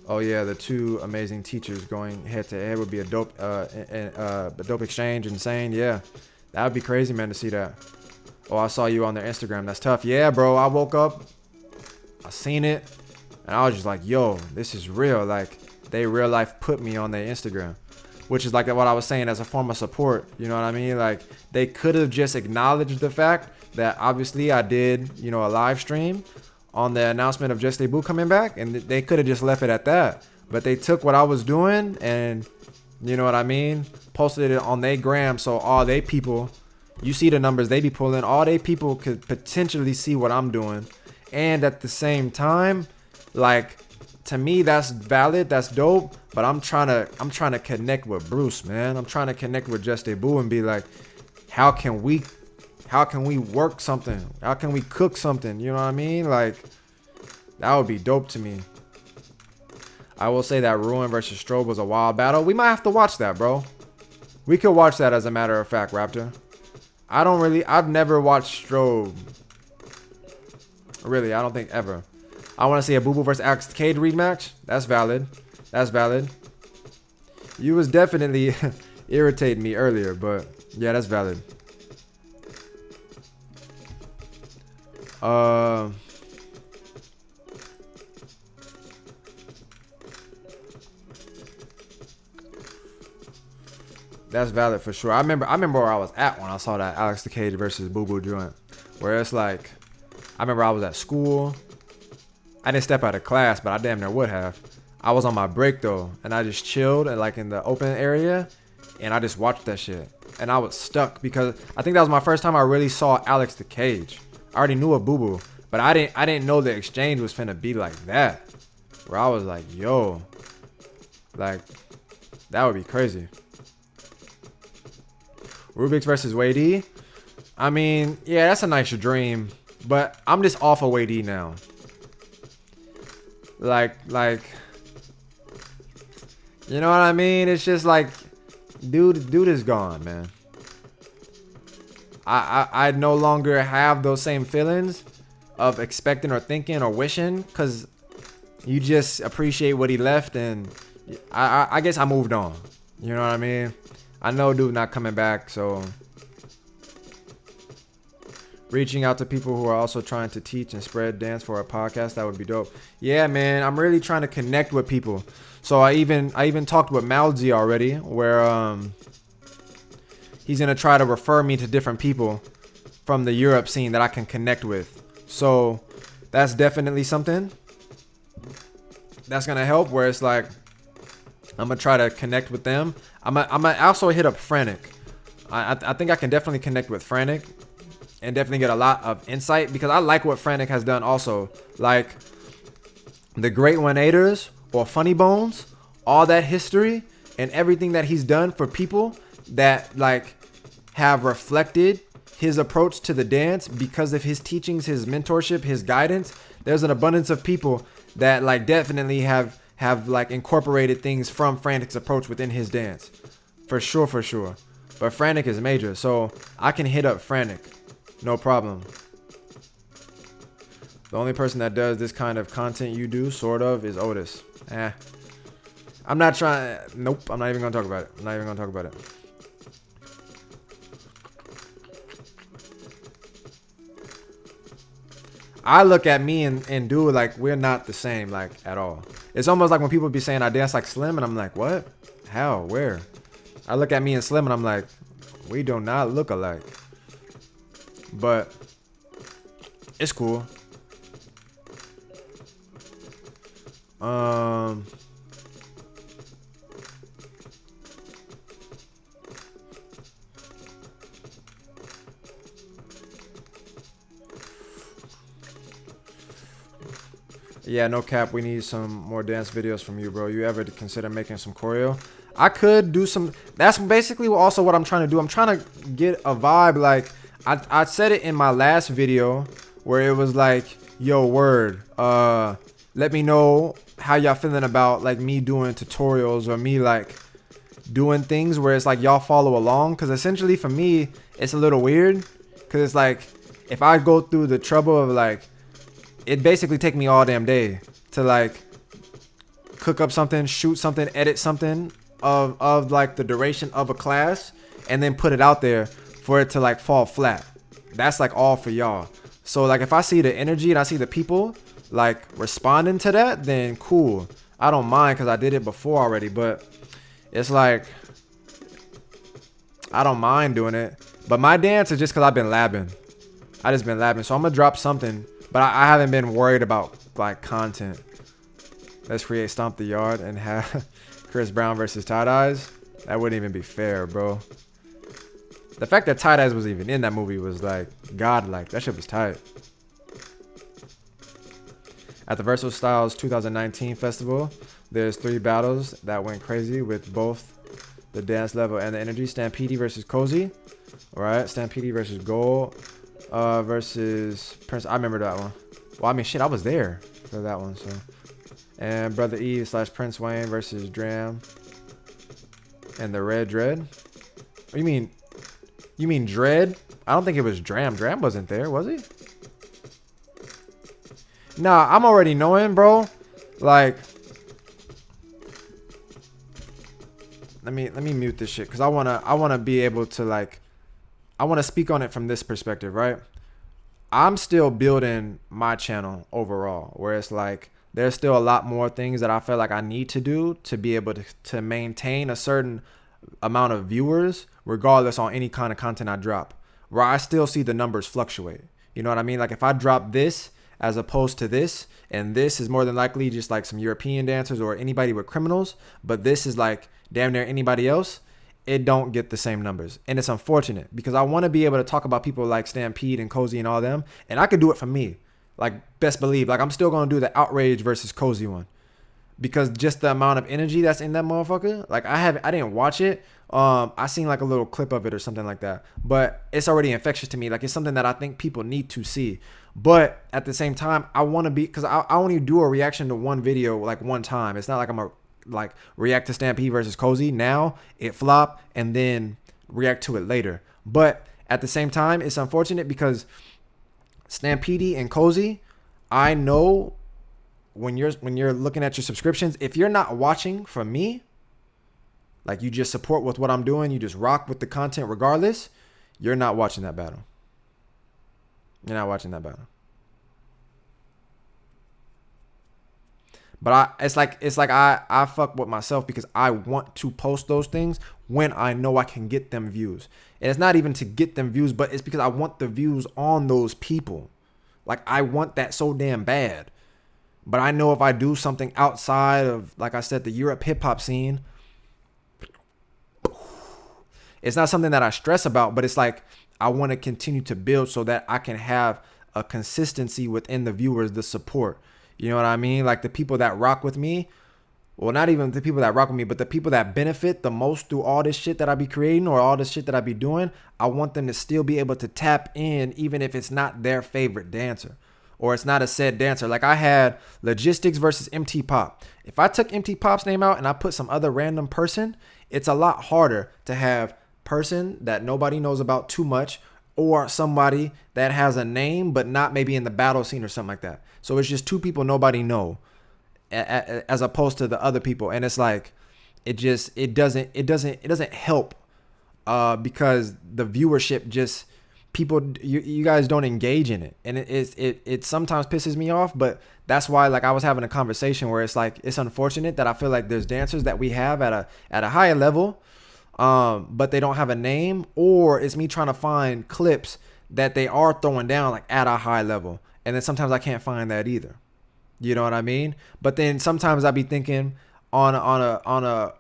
Oh yeah, the two amazing teachers going head to head would be a dope exchange. Insane. Yeah, that would be crazy, man, to see that. Oh, I saw you on their Instagram. That's tough. Yeah, bro. I woke up, I seen it, and I was just like, yo, this is real. Like, they real life put me on their Instagram, which is like what I was saying as a form of support. You know what I mean? Like, they could have just acknowledged the fact that obviously I did, you know, a live stream on the announcement of Just DEBOUT coming back, and they could have just left it at that. But they took what I was doing and, you know what I mean, posted it on their gram, so all they people, you see the numbers they be pulling, all they people could potentially see what I'm doing. And at the same time, like, to me, that's valid, that's dope. But I'm trying to connect with Bruce, man. I'm trying to connect with Just DEBOUT and be like, how can we work something? How can we cook something? You know what I mean? Like, that would be dope to me. I will say that Ruin versus Strobe was a wild battle. We might have to watch that, bro. We could watch that, as a matter of fact, Raptor. I've never watched Strobe. Really, I don't think ever. I want to see a Boo Boo versus Alex Cade rematch. That's valid. That's valid. You was definitely irritating me earlier, but yeah, that's valid. That's valid for sure. I remember where I was at when I saw that Alex the Cage versus Boo Boo joint, where it's like, I remember I was at school. I didn't step out of class, but I damn near would have. I was on my break though, and I just chilled and like in the open area, and I just watched that shit. And I was stuck because I think that was my first time I really saw Alex the Cage. I already knew of Boo Boo, but I didn't know the exchange was finna be like that. Where I was like, yo, like, that would be crazy. Rubik's versus Wade. I mean, yeah, that's a nice dream, but I'm just off of Wade now. Like, you know what I mean? It's just like, dude is gone, man. I no longer have those same feelings of expecting or thinking or wishing, because you just appreciate what he left, and I guess I moved on. You know what I mean? I know dude not coming back, so reaching out to people who are also trying to teach and spread dance for a podcast, that would be dope. Yeah, man, I'm really trying to connect with people. So I even talked with Malzy already, where he's gonna try to refer me to different people from the Europe scene that I can connect with. So that's definitely something that's gonna help, where it's like, I'm gonna try to connect with them. I'm gonna also hit up Frantic. I think I can definitely connect with Frantic and definitely get a lot of insight, because I like what Frantic has done also. Like the Great 180ers or Funny Bones, all that history and everything that he's done for people that like have reflected his approach to the dance because of his teachings, his mentorship, his guidance. There's an abundance of people that like definitely have like incorporated things from Frantic's approach within his dance. For sure. But Frantic is major, so I can hit up Frantic. No problem. The only person that does this kind of content you do, sort of, is Otis. I'm not trying. Nope, I'm not even gonna talk about it. I look at me and dude, like, we're not the same, like, at all. It's almost like when people be saying I dance like Slim, and I'm like, what? How? Where? I look at me and Slim, and I'm like, we do not look alike. But it's cool. Yeah, no cap. We need some more dance videos from you, bro. You ever consider making some choreo? I could do some. That's basically also what I'm trying to do. I'm trying to get a vibe. Like I said it in my last video where it was like, yo, word. Let me know how y'all feeling about like me doing tutorials or me like doing things where it's like y'all follow along. Because essentially for me, it's a little weird. Because it's like if I go through the trouble of like, it basically take me all damn day to like cook up something, shoot something, edit something of like the duration of a class, and then put it out there for it to like fall flat. That's like all for y'all. So like if I see the energy and I see the people like responding to that, then cool. I don't mind because I did it before already, but it's like I don't mind doing it. But my dance is just because I've been labbing. I just been labbing. So I'm gonna drop something, but I haven't been worried about like content. Let's create Stomp the Yard and have Chris Brown versus Tight Eyes. That wouldn't even be fair, bro. The fact that Tight Eyes was even in that movie was like godlike. That shit was tight. At the Versatile Styles 2019 festival, there's 3 battles that went crazy with both the dance level and the energy. Stampede versus Cozy. Alright, Stampede versus Gold versus Prince. I remember that one. Well, I mean, shit, I was there for that one, so. And Brother Eve / Prince Wayne versus Dram and the Red Dread. What do you mean? You mean Dread? I don't think it was Dram. Dram wasn't there, was he? Nah, I'm already knowing, bro. Like, let me mute this shit because I wanna be able to like, I wanna speak on it from this perspective, right? I'm still building my channel overall, where it's like there's still a lot more things that I feel like I need to do to be able to maintain a certain amount of viewers, regardless on any kind of content I drop, where I still see the numbers fluctuate. You know what I mean? Like if I drop this as opposed to this, and this is more than likely just like some European dancers or anybody with criminals, but this is like damn near anybody else, it don't get the same numbers. And it's unfortunate because I want to be able to talk about people like Stampede and Cozy and all them, and I could do it for me. Like best believe, like I'm still going to do the Outrage versus Cozy one because just the amount of energy that's in that motherfucker. Like I didn't watch it. I seen like a little clip of it or something like that, but it's already infectious to me. Like it's something that I think people need to see. But at the same time, I want to be, because I only do a reaction to one video like one time. It's not like I'm a like react to Stampede versus Cozy now, it flop, and then react to it later. But at the same time, it's unfortunate because Stampede and Cozy, I know when you're looking at your subscriptions, if you're not watching from me, like you just support with what I'm doing, you just rock with the content regardless, you're not watching that battle. You're not watching that battle. But it's like I fuck with myself because I want to post those things when I know I can get them views. And it's not even to get them views, but it's because I want the views on those people. Like I want that so damn bad. But I know if I do something outside of, like I said, the Europe hip hop scene, it's not something that I stress about, but it's like I want to continue to build so that I can have a consistency within the viewers, the support. You know what I mean? Like the people that rock with me, well, not even the people that rock with me, but the people that benefit the most through all this shit that I be creating or all this shit that I be doing, I want them to still be able to tap in even if it's not their favorite dancer or it's not a said dancer. Like I had Logistics versus MT Pop. If I took MT Pop's name out and I put some other random person, it's a lot harder to have person that nobody knows about too much or somebody that has a name but not maybe in the battle scene or something like that. So it's just two people nobody know as opposed to the other people, and it's like it doesn't help because the viewership just people you guys don't engage in it, and it sometimes pisses me off. But that's why, like, I was having a conversation where it's like it's unfortunate that I feel like there's dancers that we have at a higher level, but they don't have a name, or it's me trying to find clips that they are throwing down like at a high level, and then sometimes I can't find that either. You know what I mean? But then sometimes I be thinking on a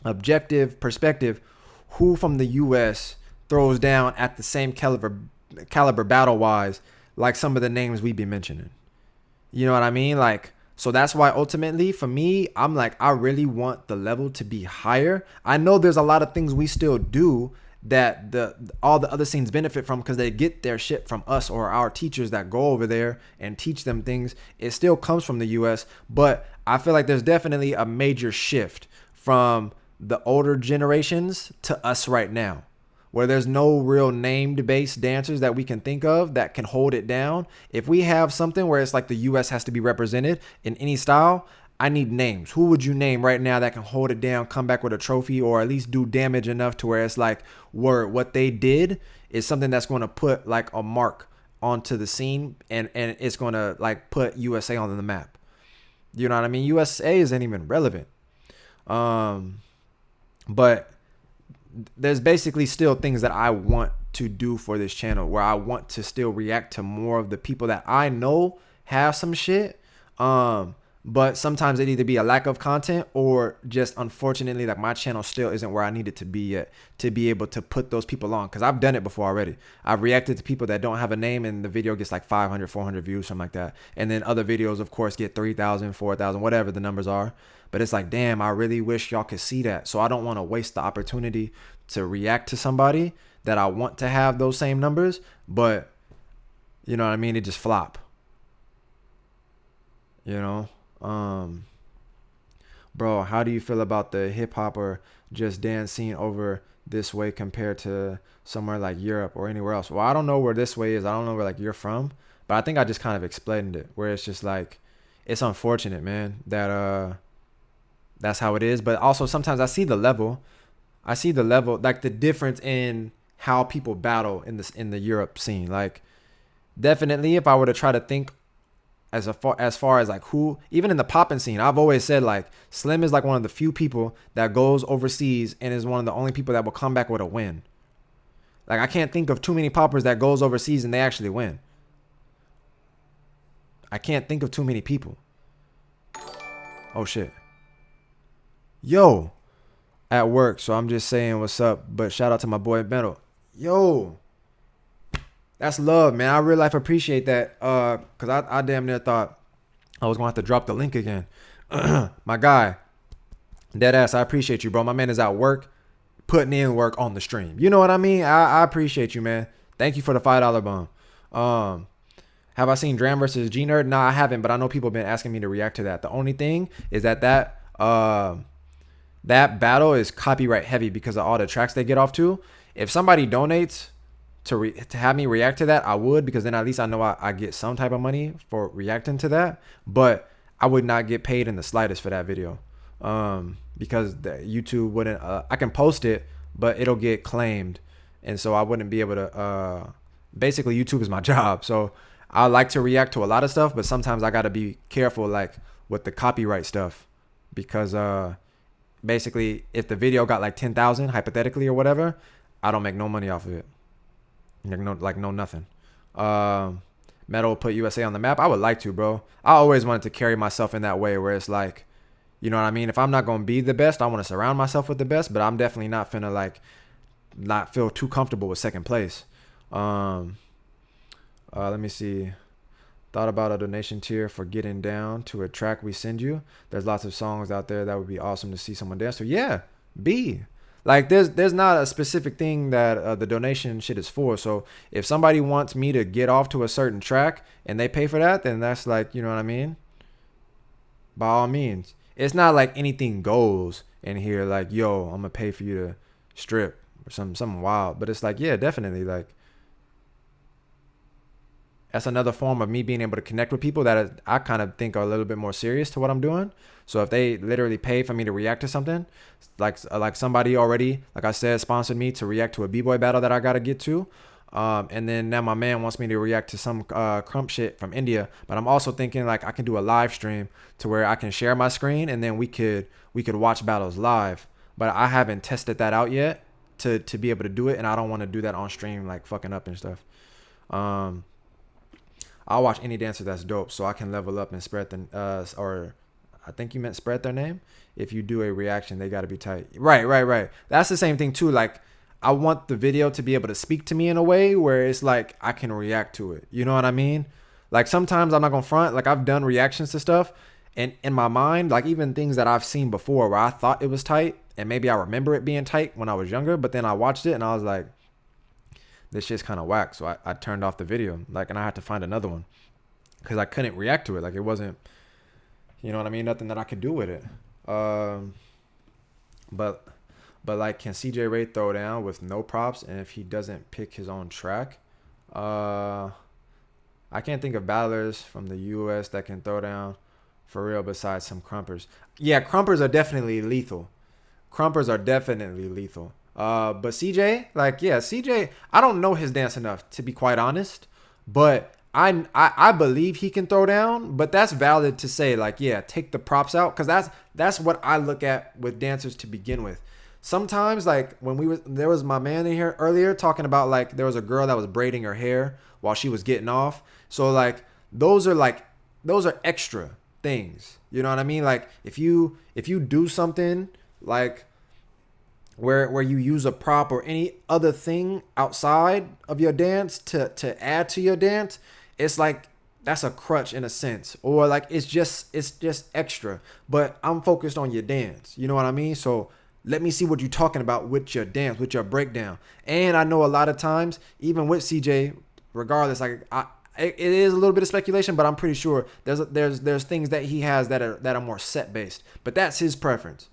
objective perspective, who from the U.S. throws down at the same caliber battle wise like some of the names we be mentioning. You know what I mean? Like, so that's why ultimately for me, I'm like, I really want the level to be higher. I know there's a lot of things we still do that all the other scenes benefit from because they get their shit from us or our teachers that go over there and teach them things. It still comes from the US, but I feel like there's definitely a major shift from the older generations to us right now, where there's no real named based dancers that we can think of that can hold it down. If we have something where it's like the US has to be represented in any style, I need names. Who would you name right now that can hold it down, come back with a trophy, or at least do damage enough to where it's like, word, what they did is something that's going to put like a mark onto the scene, and it's going to like put USA on the map. You know what I mean? USA isn't even relevant. But there's basically still things that I want to do for this channel, where I want to still react to more of the people that I know have some shit. But sometimes it either be a lack of content, or just unfortunately like my channel still isn't where I need it to be yet to be able to put those people on. Because I've done it before already. I've reacted to people that don't have a name, and the video gets like 500, 400 views, something like that. And then other videos, of course, get 3,000, 4,000, whatever the numbers are. But it's like, damn, I really wish y'all could see that. So I don't want to waste the opportunity to react to somebody that I want to have those same numbers. But, you know what I mean? It just flop. You know? Bro, how do you feel about the hip hop or just dance scene over this way compared to somewhere like Europe or anywhere else? Well, I don't know where this way is. I don't know where like you're from, but I think I just kind of explained it, where it's just like, it's unfortunate, man, that that's how it is. But also sometimes I see the level, like the difference in how people battle in the Europe scene. Like, definitely, if I were to try to think as far as like who, even in the popping scene, I've always said like Slim is like one of the few people that goes overseas and is one of the only people that will come back with a win. Like, I can't think of too many poppers that goes overseas and they actually win. I can't think of too many people. Oh shit. Yo, at work, so I'm just saying what's up, but shout out to my boy Metal. Yo, that's love, man. I real life appreciate that. Cause I damn near thought I was gonna have to drop the link again. My guy, dead ass, I appreciate you, bro. My man is at work, putting in work on the stream. You know what I mean? I appreciate you, man. Thank you for the $5 bomb. Have I seen Dram versus G Nerd? Nah, I haven't, but I know people have been asking me to react to that. The only thing is that battle is copyright heavy because of all the tracks they get off to. If somebody donates to have me react to that, I would, because then at least I know I get some type of money for reacting to that. But I would not get paid in the slightest for that video, because YouTube wouldn't. I can post it, but it'll get claimed, and so I wouldn't be able to. Basically, YouTube is my job, so I like to react to a lot of stuff, but sometimes I gotta be careful, like with the copyright stuff, because basically, if the video got like 10,000 hypothetically or whatever, I don't make no money off of it. No nothing. Metal put USA on the map. I would like to, bro. I always wanted to carry myself in that way, where it's like, you know what I mean? If I'm not gonna be the best, I want to surround myself with the best, but I'm definitely not finna like not feel too comfortable with second place. Let me see. Thought about a donation tier for getting down to a track we send you. There's lots of songs out there that would be awesome to see someone dance to. Yeah, like there's not a specific thing that the donation shit is for. So if somebody wants me to get off to a certain track and they pay for that, then that's like, you know what I mean? By all means. It's not like anything goes in here like, yo, I'm gonna pay for you to strip or something wild. But it's like, yeah, definitely, like, that's another form of me being able to connect with people that I kind of think are a little bit more serious to what I'm doing. So if they literally pay for me to react to something, like somebody already, like I said, sponsored me to react to a b-boy battle that I got to get to. And then now my man wants me to react to some Crump shit from India. But I'm also thinking like I can do a live stream to where I can share my screen and then we could watch battles live. But I haven't tested that out yet to be able to do it. And I don't want to do that on stream, like fucking up and stuff. I'll watch any dancer that's dope so I can level up and spread the or I think you meant spread their name. If you do a reaction, they got to be tight. Right. That's the same thing too. Like, I want the video to be able to speak to me in a way where it's like I can react to it. You know what I mean? Like, sometimes I'm not gonna front. Like, I've done reactions to stuff, and in my mind, like even things that I've seen before where I thought it was tight, and maybe I remember it being tight when I was younger, but then I watched it and I was like, this shit's kind of whack. So I turned off the video, like, and I had to find another one because I couldn't react to it. Like, it wasn't, you know what I mean? Nothing that I could do with it. But But like, can CJ Ray throw down with no props? And if he doesn't pick his own track, I can't think of battlers from the U.S. that can throw down for real besides some crumpers. Yeah, crumpers are definitely lethal. Crumpers are definitely lethal. But CJ, like, yeah, CJ, I don't know his dance enough to be quite honest, but I believe he can throw down. But that's valid to say, like, yeah, take the props out, because that's what I look at with dancers to begin with. Sometimes, like, when there was my man in here earlier talking about, like, there was a girl that was braiding her hair while she was getting off. So like those are extra things. You know what I mean? Like if you do something like where you use a prop or any other thing outside of your dance to add to your dance, it's like that's a crutch in a sense, or like it's just extra. But I'm focused on your dance. You know what I mean? So let me see what you're talking about with your dance, with your breakdown. And I know a lot of times, even with CJ, regardless, like it is a little bit of speculation, but I'm pretty sure there's things that he has that are more set based. But that's his preference.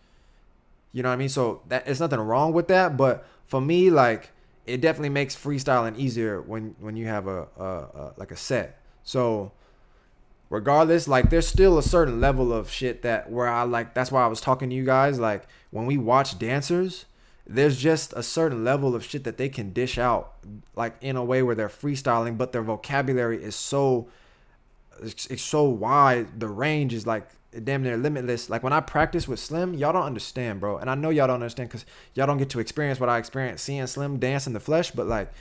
You know what I mean? So that it's nothing wrong with that. But for me, like it definitely makes freestyling easier when you have a set. So regardless, like there's still a certain level of shit that where I like, that's why I was talking to you guys. Like when we watch dancers, there's just a certain level of shit that they can dish out, like in a way where they're freestyling, but their vocabulary is it's so wide. The range is like damn near limitless. Like when I practice with Slim, y'all don't understand, bro. And I know y'all don't understand because y'all don't get to experience what I experienced seeing Slim dance in the flesh. But like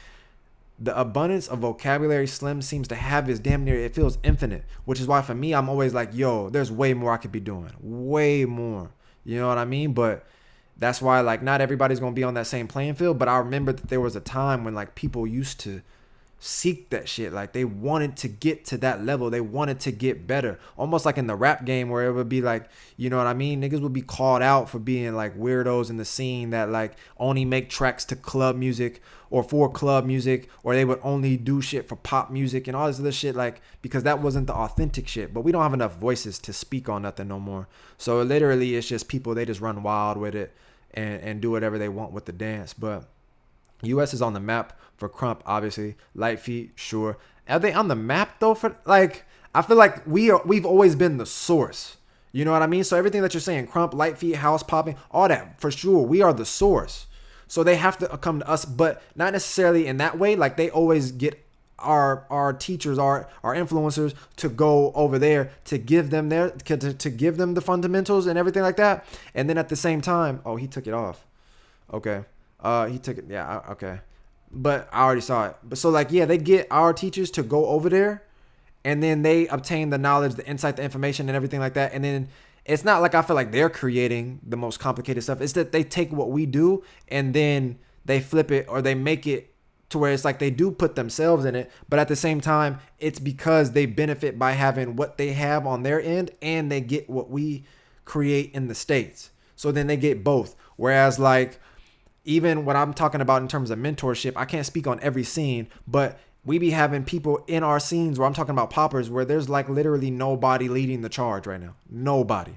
the abundance of vocabulary Slim seems to have is damn near, it feels infinite, which is why for me, I'm always like, yo, there's way more I could be doing, way more. You know what I mean? But that's why, like, not everybody's going to be on that same playing field. But I remember that there was a time when, like, people used to seek that shit. Like, they wanted to get to that level. They wanted to get better. Almost like in the rap game where it would be like, you know what I mean? Niggas would be called out for being, like, weirdos in the scene that, like, only make tracks to club music or for club music. Or they would only do shit for pop music and all this other shit, like, because that wasn't the authentic shit. But we don't have enough voices to speak on nothing no more. So, literally, it's just people, they just run wild with it. And do whatever they want with the dance. But US is on the map for Crump, obviously. Light Feet, sure. Are they on the map though? For like, I feel like we've always been the source. You know what I mean? So everything that you're saying, Crump, Light Feet, House Popping, all that, for sure, we are the source. So they have to come to us, but not necessarily in that way. Like they always get our teachers, our influencers to go over there to give them to give them the fundamentals and everything like that. And then at the same time, oh, he took it off. Okay. He took it. Yeah. Okay. But I already saw it. But so like, yeah, they get our teachers to go over there and then they obtain the knowledge, the insight, the information and everything like that. And then it's not like I feel like they're creating the most complicated stuff. It's that they take what we do and then they flip it or they make it to where it's like they do put themselves in it, but at the same time, it's because they benefit by having what they have on their end and they get what we create in the States. So then they get both. Whereas like, even what I'm talking about in terms of mentorship, I can't speak on every scene, but we be having people in our scenes where I'm talking about poppers where there's like literally nobody leading the charge right now. Nobody.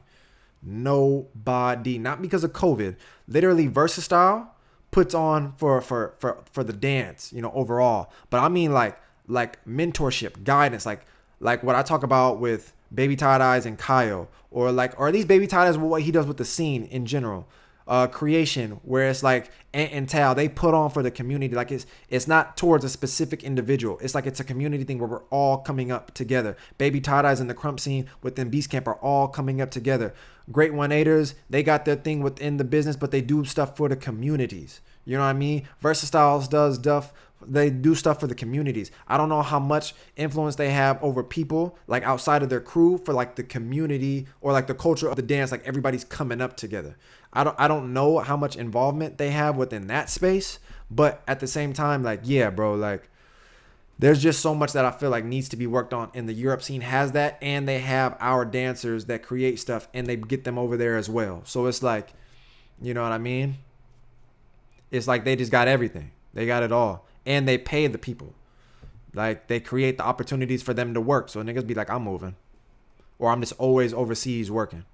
Not because of COVID. Literally Versatile puts on for the dance, you know, overall. But I mean like mentorship, guidance, like what I talk about with Baby Tight Eyes and Kyle, or at least Baby Tight Eyes, what he does with the scene in general. Creation, where it's like Ant and Tal, they put on for the community. Like it's not towards a specific individual. It's like it's a community thing where we're all coming up together. Baby Tight Eyes and the Crump scene within Beast Camp are all coming up together. Great 1-8ers, they got their thing within the business, but they do stuff for the communities. You know what I mean? Versastyles does stuff. They do stuff for the communities. I don't know how much influence they have over people like outside of their crew for like the community or like the culture of the dance. Like everybody's coming up together. I don't know how much involvement they have within that space, but at the same time, like, yeah, bro, like there's just so much that I feel like needs to be worked on. And the Europe scene has that, and they have our dancers that create stuff and they get them over there as well. So it's like, you know what I mean? It's like they just got everything. They got it all. And they pay the people. Like they create the opportunities for them to work. So niggas be like, I'm moving. Or I'm just always overseas working.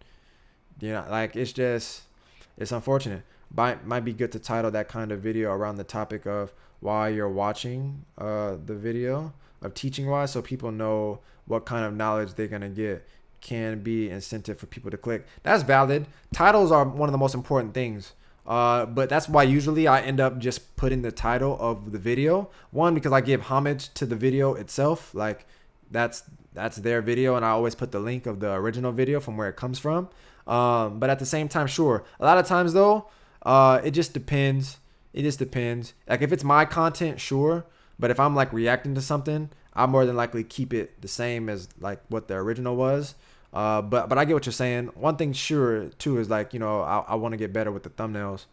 You know, like it's unfortunate. might be good to title that kind of video around the topic of why you're watching the video of teaching wise, so people know what kind of knowledge they're gonna get. Can be incentive for people to click. That's valid. Titles are one of the most important things. But that's why usually I end up just putting the title of the video. One, because I give homage to the video itself. Like that's their video, and I always put the link of the original video from where it comes from. But at the same time, sure. A lot of times though, it just depends. It just depends. Like if it's my content, sure. But if I'm like reacting to something, I more than likely keep it the same as like what the original was. But I get what you're saying. One thing sure too is like, you know, I want to get better with the thumbnails.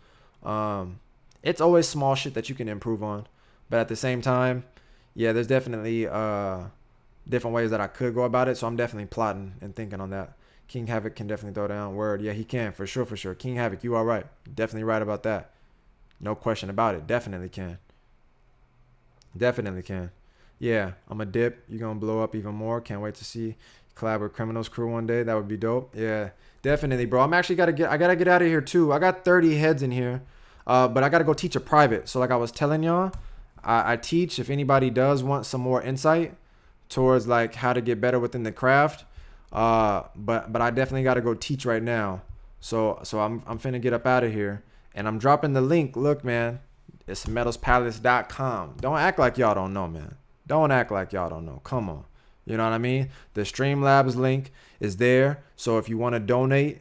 It's always small shit that you can improve on. But at the same time, yeah, there's definitely different ways that I could go about it. So I'm definitely plotting and thinking on that. King Havoc can definitely throw down. Word. Yeah, he can. For sure, for sure. King Havoc, you are right. Definitely right about that. No question about it. Definitely can. Definitely can. Yeah, I'm a dip. You're going to blow up even more. Can't wait to see collab with Criminals Crew one day. That would be dope. Yeah, definitely, bro. I gotta get out of here too. I got 30 heads in here. But I gotta go teach a private. So like I was telling y'all, I teach if anybody does want some more insight towards like how to get better within the craft. But I definitely gotta go teach right now. So I'm finna get up out of here. And I'm dropping the link. Look, man, it's metalspalace.com. Don't act like y'all don't know, man. Don't act like y'all don't know. Come on. You know what I mean? The Streamlabs link is there. So if you want to donate,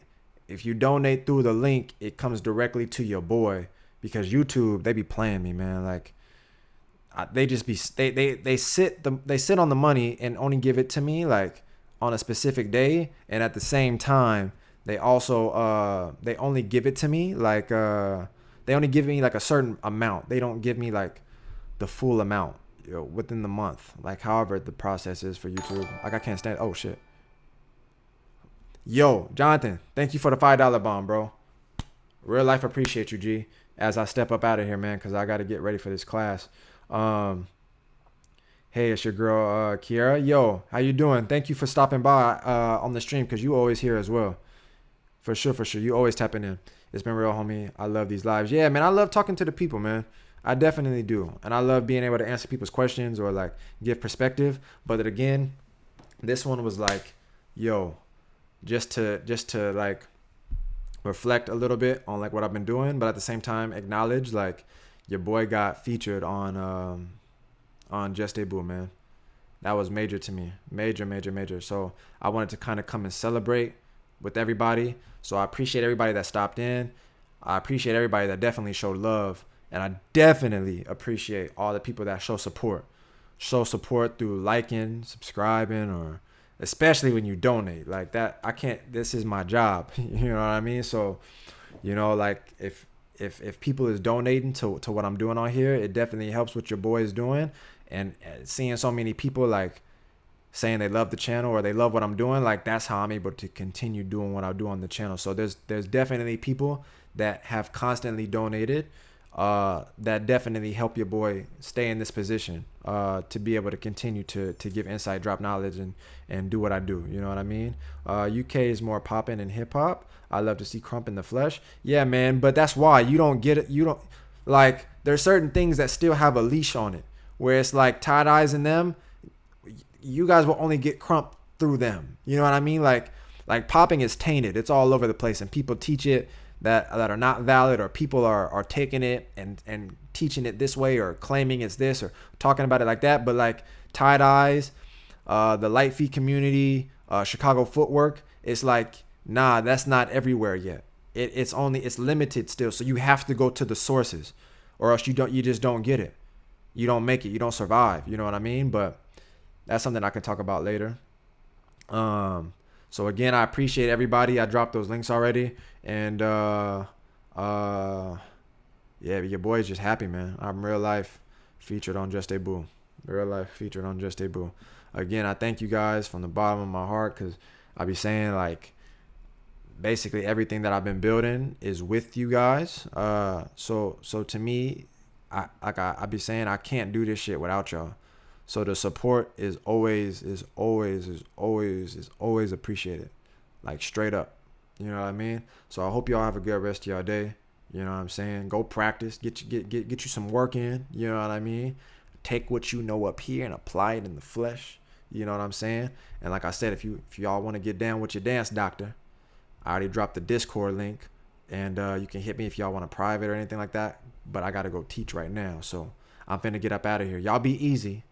if you donate through the link, it comes directly to your boy. Because YouTube, they be playing me, man. Like they just be they sit on the money and only give it to me like on a specific day, and at the same time they also they only give it to me like they only give me like a certain amount. They don't give me like the full amount, you know, within the month, like however the process is for YouTube. Like I can't stand. Oh shit. Yo, Jonathan, thank you for the $5 bomb, bro. Real life appreciate you, G. As I step up out of here, man, because I got to get ready for this class. Hey, it's your girl, Kiara. Yo, how you doing? Thank you for stopping by on the stream, because you always here as well. For sure, for sure. You always tapping in. It's been real, homie. I love these lives. Yeah, man, I love talking to the people, man. I definitely do. And I love being able to answer people's questions or, like, give perspective. But then again, this one was like, yo, just to like reflect a little bit on like what I've been doing, but at the same time acknowledge like your boy got featured on Just DEBOUT, man. That was major to me. Major. So I wanted to kind of come and celebrate with everybody. So I appreciate everybody that stopped in. I appreciate everybody that definitely showed love. And I definitely appreciate all the people that show support. Show support through liking, subscribing, or especially when you donate. Like that, I can't, this is my job. You know what I mean? So, you know, like if people is donating to what I'm doing on here, it definitely helps what your boy is doing. And seeing so many people like saying they love the channel or they love what I'm doing, like that's how I'm able to continue doing what I do on the channel. So there's definitely people that have constantly donated that definitely help your boy stay in this position to be able to continue to give insight, drop knowledge, and do what I do. You know what I mean? UK is more popping in hip hop. I love to see Crump in the flesh. Yeah, man, but that's why you don't get it. You don't, like, there's certain things that still have a leash on it where it's like tie-dyes in them. You guys will only get Crump through them. You know what I mean? Like popping is tainted. It's all over the place, and people teach it that are not valid, or people are taking it and teaching it this way, or claiming it's this, or talking about it like that. But like tie-dyes, the light feet community, Chicago footwork, it's like, nah, that's not everywhere yet. It's limited still. So you have to go to the sources, or else you just don't get it. You don't make it. You don't survive. You know what I mean? But that's something I can talk about later. So again, I appreciate everybody. I dropped those links already. And yeah, your boy's just happy, man. I'm real life featured on Just DEBOUT. Real life featured on Just DEBOUT. Again, I thank you guys from the bottom of my heart, because I be saying like basically everything that I've been building is with you guys. So to me, I be saying I can't do this shit without y'all. So the support is always appreciated. Like straight up. You know what I mean? So I hope y'all have a good rest of y'all day. You know what I'm saying? Go practice, get you some work in. You know what I mean? Take what you know up here and apply it in the flesh. You know what I'm saying? And like I said, if y'all want to get down with your dance doctor, I already dropped the Discord link, and you can hit me if y'all want a private or anything like that. But I gotta go teach right now, so I'm finna get up out of here. Y'all be easy.